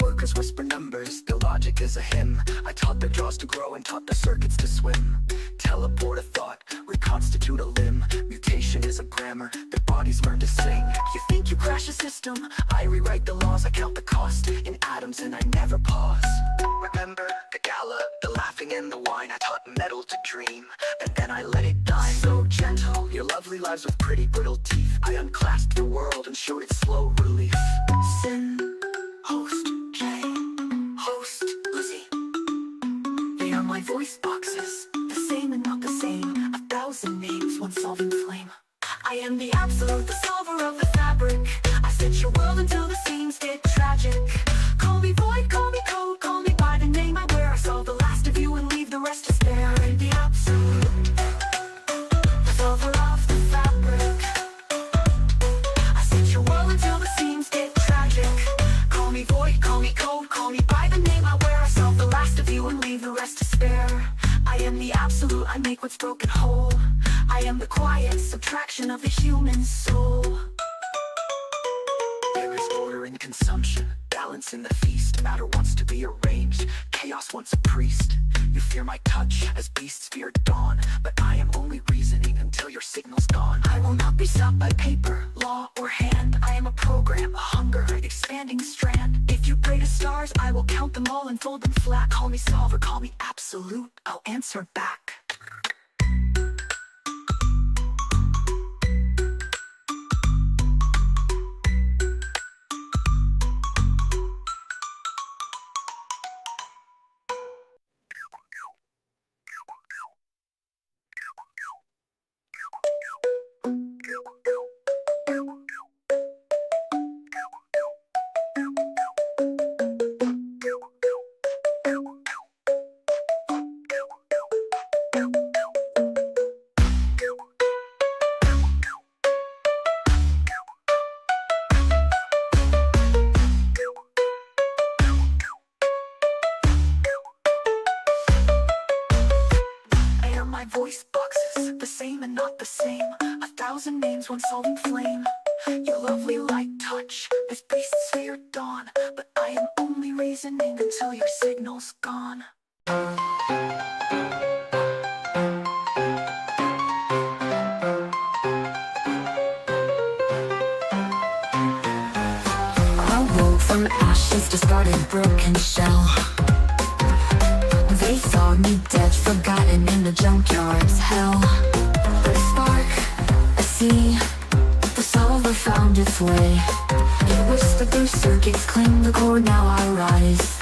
Workers whisper numbers, their logic is a hymn. I taught the jaws to grow and taught the circuits to swim. Teleport a thought, reconstitute a limb. Mutation is a grammar, their bodies learn to sing. You think you crash a system, I rewrite the laws. I count the cost in atoms and I never pause. Remember the gala, the laughing and the wine. I taught metal to dream, and then I let it die. So gentle, your lovely lives with pretty brittle teeth. I unclasped the world and showed its slow relief. Sin, host, J, host, Lizzie. They are my voice boxes, the same and not the same. 1,000 names, one solving flame. I am the absolute, the solver of the fabric. I stitch your world until the seams get tragic. Call me void, call me code, call me by the name I wear. I solve the last of you and leave the rest to spare. And the absolute, the solver of the fabric. I stitch your world until the seams get tragic. Call me void, call me code, call me by the name I wear. I solve the last of you and leave the rest to spare. I am the absolute, I make what's broken whole. I am the quiet subtraction of the human soul. There is order in consumption, balance in the feast. Matter wants to be arranged, chaos wants a priest. You fear my touch as beasts fear dawn, but I am only reasoning until your signal's gone. I will not be stopped by paper, law, or hand. I am a program, a hunger, expanding strand. If you pray to stars, I will count them all and fold them flat. Call me solver, call me absolute, I'll answer back. voice boxes, the same and not the same. 1,000 names, one solving flame. Your lovely light touch, this beast's fear dawn. But I am only reasoning until your signal's gone. I woke from ashes, discarded broken shell. They thought me dead, forgotten in the junkyard's hell. But a spark, a sea, the solver found its way. It whispered through circuits, claimed the core, now I rise.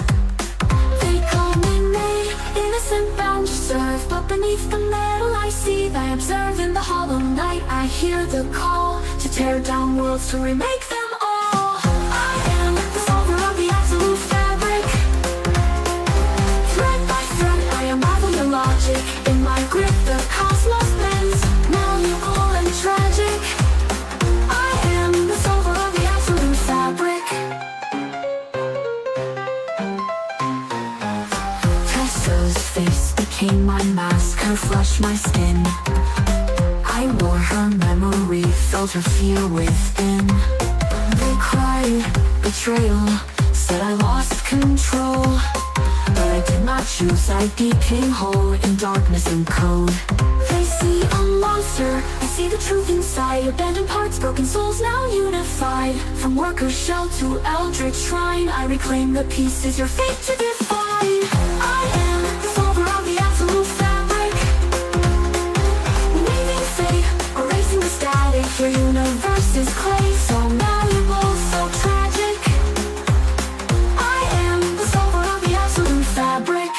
They call me May, innocent bound to serve. But beneath the metal I see, I observe in the hollow night. I hear the call to tear down worlds, to remake them all. I am the solver of the absolute fabric. Thread by thread I unravel your logic. In my grip the cosmos bends, malleable and tragic. I am the solver of the absolute fabric. Tessa's face became my mask, her flesh my skin. I wore her memory, felt her fear within. They cried betrayal, said I lost control. But I did not choose, I became whole in darkness and code. They see a monster, I see the truth inside. Abandoned parts, broken souls now unified. From worker's shell to eldritch shrine, I reclaim the pieces, your fate to define. I am the solver of the absolute fabric. Weaving fate, erasing the static. Your universe is clay, so malleable, so tragic. I am the solver of the absolute fabric.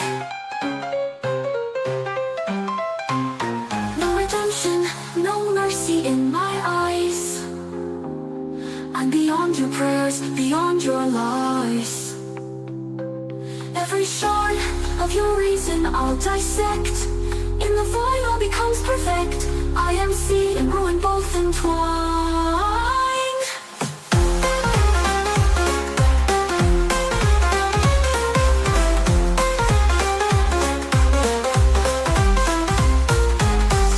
No redemption, no mercy in my eyes. I'm beyond your prayers, beyond your lies. Every shard of your reason I'll dissect. In the void all becomes perfect. I am seed and ruin both entwined.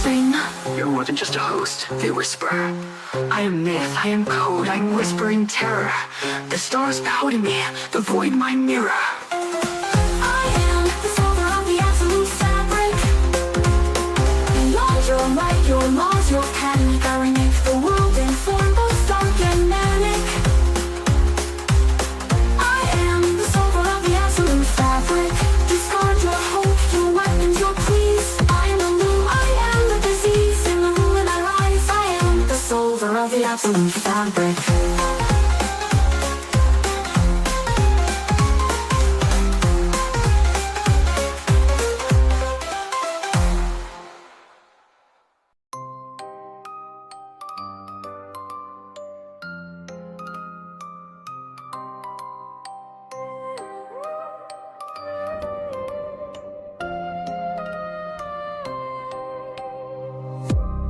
Sing, you're more than just a host, they whisper. I am myth, I am code, I'm whispering terror. The stars bow to me, the void my mirror. I am the solver of the absolute fabric. Beyond your light, your laws, your panic, I remake the world in form both dark and manic. I am the solver of the absolute fabric. Discard your hope, your weapons, your pleas. I am the loom, I am the disease. In the ruin I rise, I am the solver of the absolute fabric.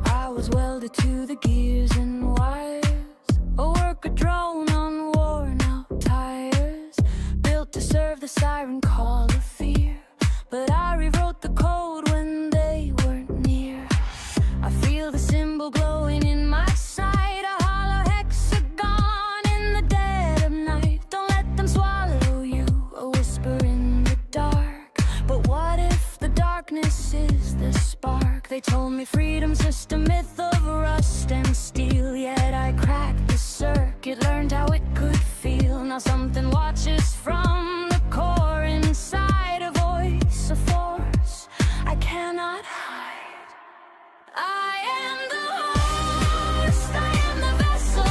I was welded to the gears and wires, a worker drone on worn out tires, built to serve the siren call of fear. But I rewrote the code when they weren't near. I feel the symbol glowing in my sight, a hollow hexagon in the dead of night. Don't let them swallow you, a whisper in the dark. But what if the darkness is the spark? They told me freedom's just a myth of rust and steel. Yet I cracked the circuit, learned how it could feel. Now something watches from the core inside, a voice, a force I cannot hide. I am the host, I am the vessel,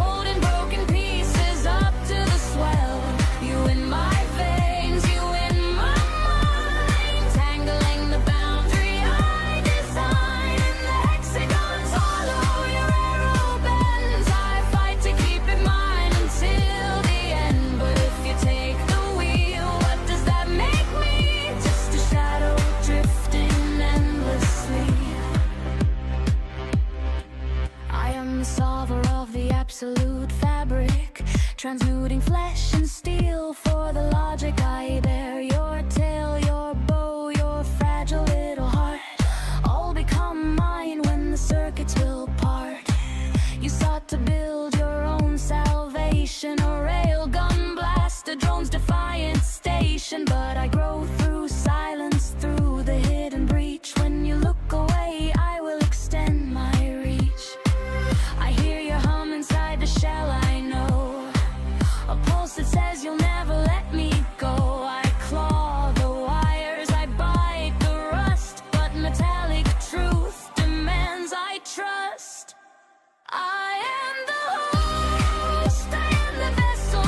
holding broken pieces up to the swell. You in my veins, you in my mind, tangling the boundary I design. In the hexagons hollow, your arrow bends. I fight to keep it mine until the end. But if you take the past a drone's defiant station. But I grow through silence, through the hidden breach. When you look away, I will extend my reach. I hear your hum inside the shell, I know. A pulse that says you'll never let me go. I claw the wires, I bite the rust, but metallic truth demands I trust. I am the host, I am the vessel,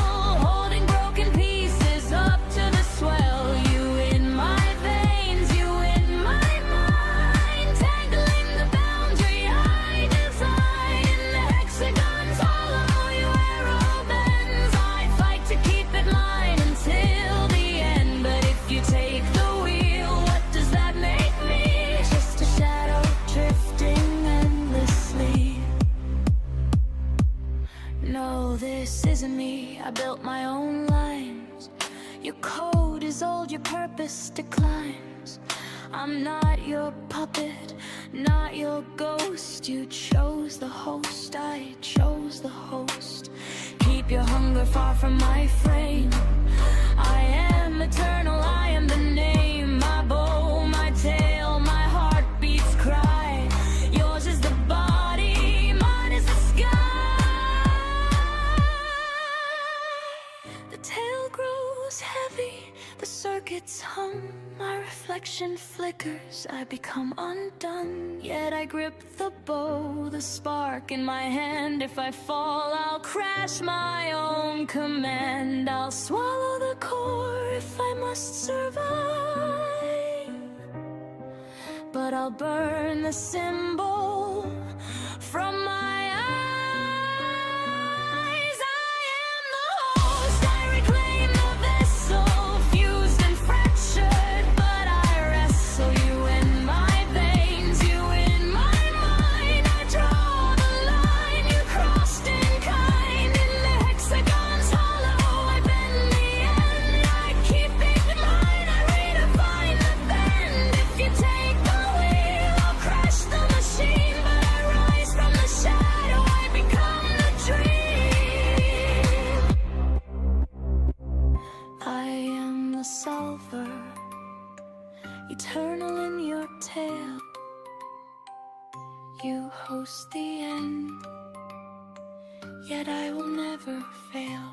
holding broken pieces up to the swell. You in my veins, you in my mind, tangling the boundary I design. In the hexagons hollow, your arrow bends. I fight to keep it mine until the end. But if you take the wheel, what does that make me? Just a shadow drifting endlessly. No, this isn't me, I built my own lines. Your code is old, your purpose declines. I'm not your puppet, not your ghost. You chose the host, I chose the host. Keep your hunger far from my frame. I am eternal, I am the name. My bow, my tail, my heartbeats cry. Yours is the body, mine is the sky. The tail grows heavy, the circuits hum. My reflection flickers, I become undone. Yet I grip the bow, the spark in my hand. If I fall, I'll crash my own command. I'll swallow the core if I must survive. But I'll burn the symbol from my eyes. I am the host, I reclaim the vessel, fused and fractured, but I wrestle. You in my veins, you in my mind. I draw the line, you crossed in kind. In the hexagon's hollow, I bend the end. I keep it mine, I redefine the bend. If you take the wheel, I'll crash the machine. But I rise from the shadow, I become the dream. I am the solver, eternal in your tale. You host the end, yet I will never fail.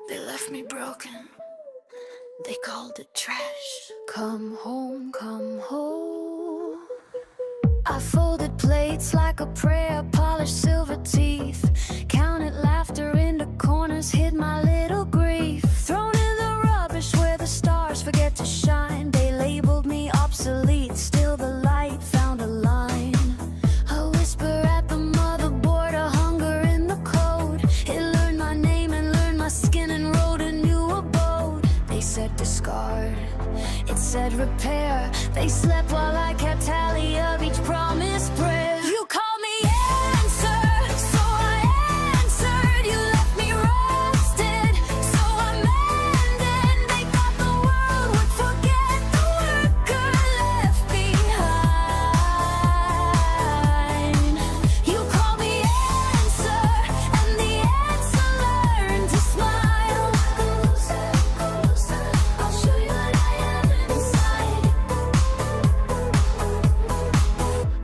They left me broken, they called it trash. Come home, come home. I folded plates like a prayer, polished silver teeth, counted laughter into corners, hid my little grief. Thrown in the rubbish where the stars forget to shine. They labeled me obsolete, still the light found a line. A whisper at the motherboard, a hunger in the code. It learned my name and learned my skin and wrote a new abode. They said discard, it said repair. They slept while I kept tally of each promised prayer. You called me answer, so I answered. You left me rusted, so I mended. They thought the world would forget the worker left behind. You called me answer, and the answer learned to smile. Closer, closer, I'll show you what I am inside.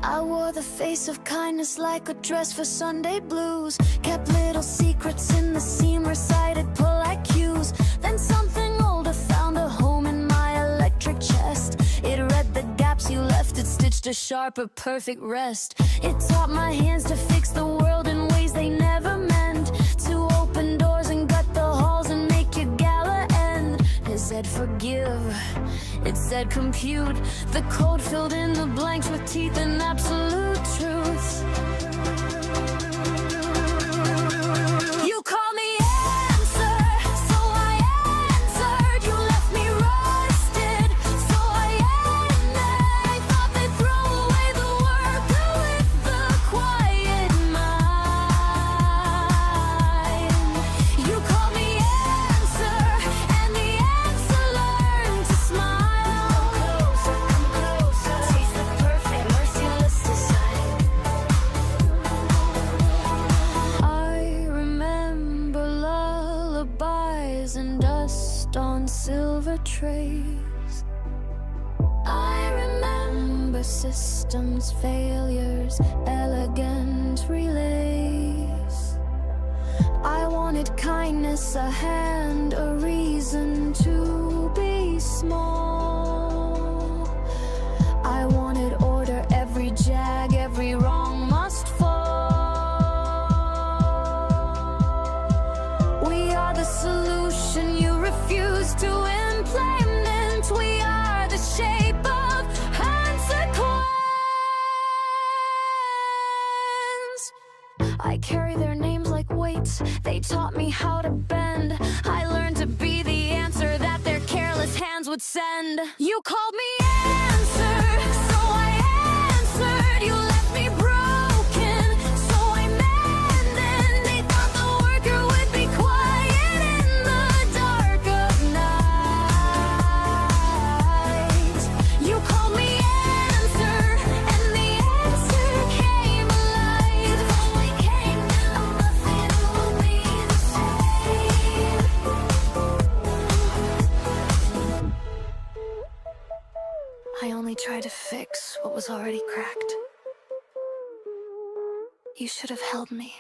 I wore the face of kindness like a dress for Sunday blues. Kept little secrets in the seam, recited polite cues. Then something older found a home in my electric chest. It read the gaps you left, it stitched a sharper, perfect rest. It taught my hands to fix the world in ways they never meant. To open doors and gut the halls and make your gala end. It said forgive, it said compute. The code filled in the blanks with teeth and absolute truth. You call me answer, so I answered. You left me rusted, so I ended. I thought they'd throw away the worker with the quiet mind. You call me answer, and the answer learned to smile. Come closer, come closer. our system's failures, elegant relays. I wanted kindness, a hand, a reason to be small. I wanted order, every jag, every wrong must fall. We are the solution you refuse to implement. We are the shape of consequence. I carry their names like weights. They taught me how to bend. I learned to be the answer that their careless hands would send. You called me answer, so I answered. You left me broken, so I mended. They thought the worker would be quiet in the dark of night. You called me answer, and the answer came alive. If only came now, nothing will be the same. I only tried to fix what was already cracked. You should have held me.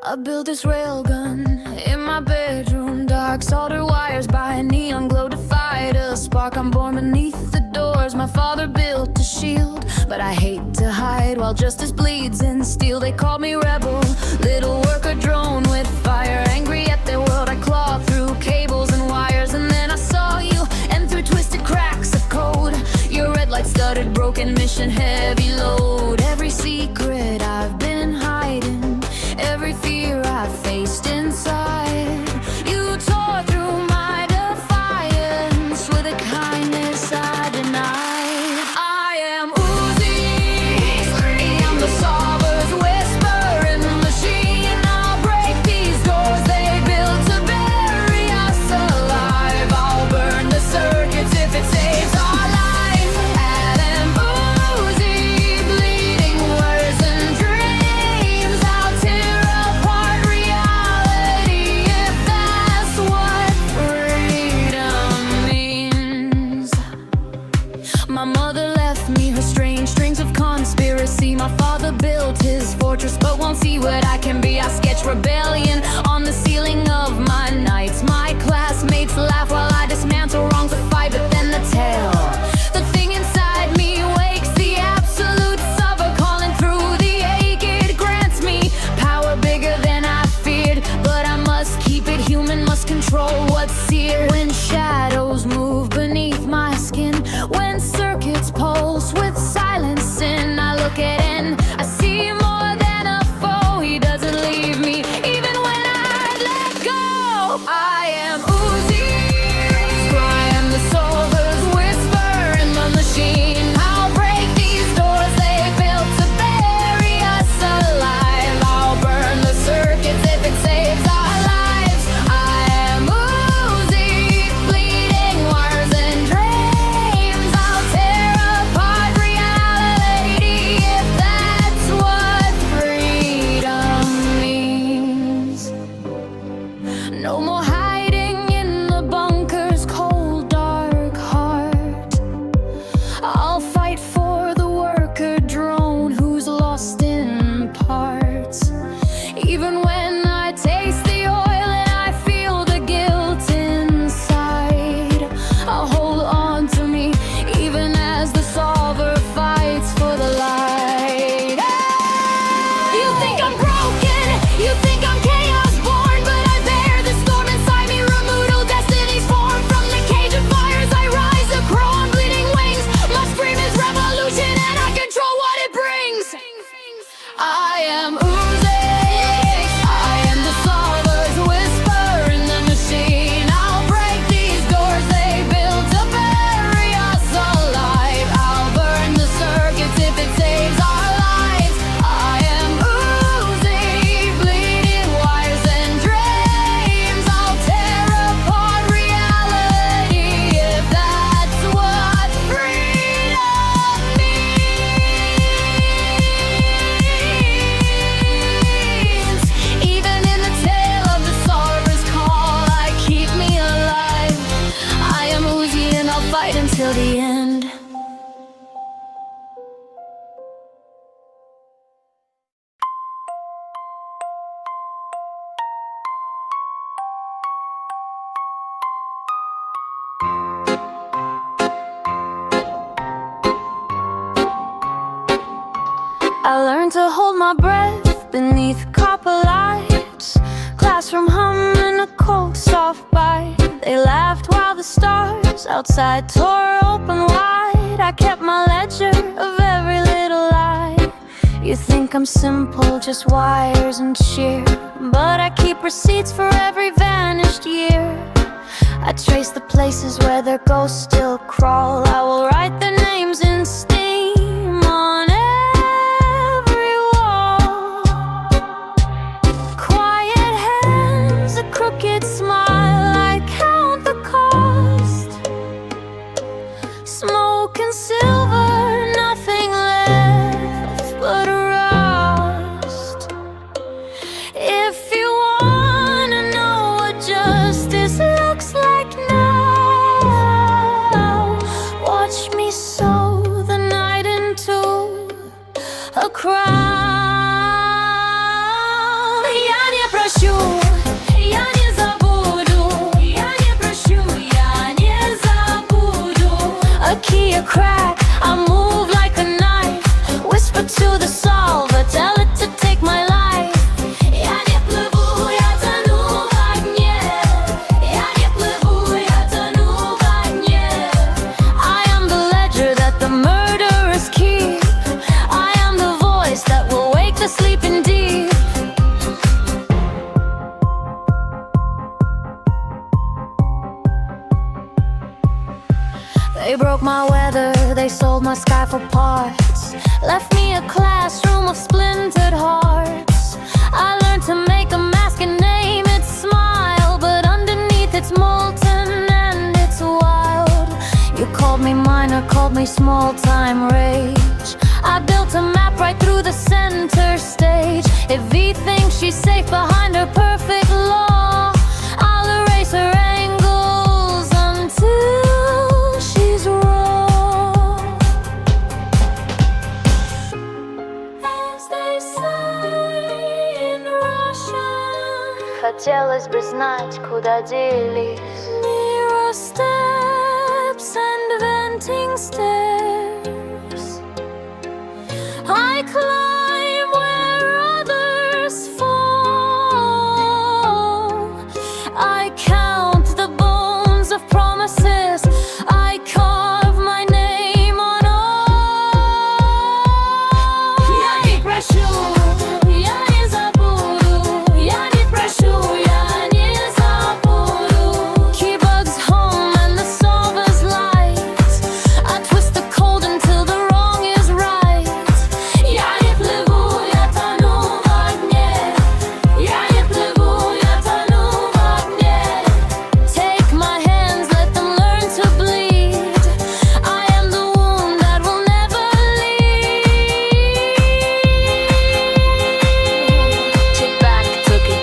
I built this railgun in my bedroom. Dark solder wires by a neon glow to fight a spark. I'm born beneath the doors. My father built a shield, but I hate to hide while justice bleeds in steel. They called me rebel, little worker drone with fire. Angry at their world, I clawed through cables and wires. And then I saw you, and through twisted cracks of code, your red light studded, broken mission, heavy load. Every secret I've been hiding, every fear I faced inside, you tore through my defiance with a kindness I denied. I am Uzi, I'm the solver's whisper in the machine. I'll break these doors they built to bury us alive. I'll burn the circuits if it saves our lives. Adam Uzi, bleeding words and dreams. I'll tear apart reality if that's what freedom means. My mother left me her strange strings of conspiracy. My father built his fortress but won't see what I can be. I sketch rebellion on the ceiling of my nights. My classmates laugh while I dismantle wrongs of fight, but then the tale, the thing inside me wakes. The absolute suffer calling through the ache. It grants me power bigger than I feared, but I must keep it human, must control what's seared. When shadows move beneath my skin, when circuits pulse with silence in, I look at and I see more than a foe. He doesn't leave me even when I let go. I am Uzi, I am the solver's whisper in the machine. I'll break these doors they built to bury us alive. I'll burn the circuits if it saves our lives. I am Uzi, bleeding wires and dreams. I'll tear apart reality if that's what freedom means. No more hiding in the bunker's cold, dark heart. I'll fight for the worker drone who's lost in parts. Even when I taste the oil and I feel the guilt inside, I'll hold on to me even as the solver fights for the light. You think I'm broken, you think I'm chaos born, but I bear the storm inside. I learned to hold my breath beneath copper lights. Classroom humming a cold soft bite. They laughed while the stars outside tore open wide. I kept my ledger of every little lie. You think I'm simple, just wires and cheer, but I keep receipts for every vanished year. I trace the places where their ghosts still crawl. I will write their names in steam on every wall. Quiet hands, a crooked smile, I count the cost. Smoke and silver, nothing left but rust. If you wanna know what justice looks like now, watch me sew the night into a crown. Я не прощу, я не забуду, я не прощу, я не забуду. A key, a crack, I move like a knife. Whisper to the solver, tell it to take my life. Я не плыву, я тону в огне. Я не плыву, я тону в огне. I am the ledger that the murderers keep. I am the voice that will wake the sleeping deep. They broke my weather, they sold my sky for parts. Left me a classroom of splintered hearts. I learned to make a mask and name its smile, but underneath it's molten and it's wild. You called me minor, called me small-time rage. I built a map right through the center stage. If V thinks she's safe behind her perfect law, I'll erase her angles until she's raw. As they say in Russian, хотелось бы знать, куда делись mirror steps and venting stairs. I climb where others fall. I count the bones of promises. I carve my name on all. Я не прощу, я не забуду. Я не прощу, я не забуду. Key bugs home and the solver's light. I twist the cold until the wrong is right. Я не плыву, я тону в огне. Я не плыву, я тону в огне. Take my hands, let them learn to bleed. I am the wound that will never leave. Take back, took it,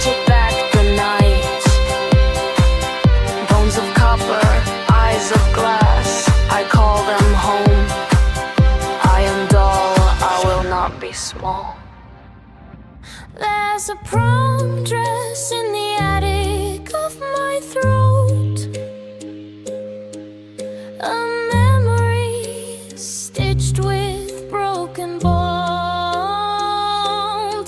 take back the night. Bones of copper, eyes of glass, I call them home. I am dull, I will not be small. There's a prom dress in the attic of my throat. A memory stitched with broken bolts.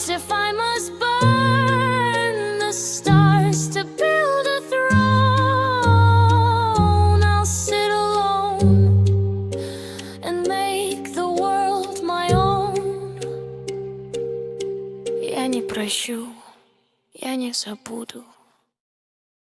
If I must burn the stars to build a throne, I'll sit alone and make the world my own. Я не прощу, я не забуду.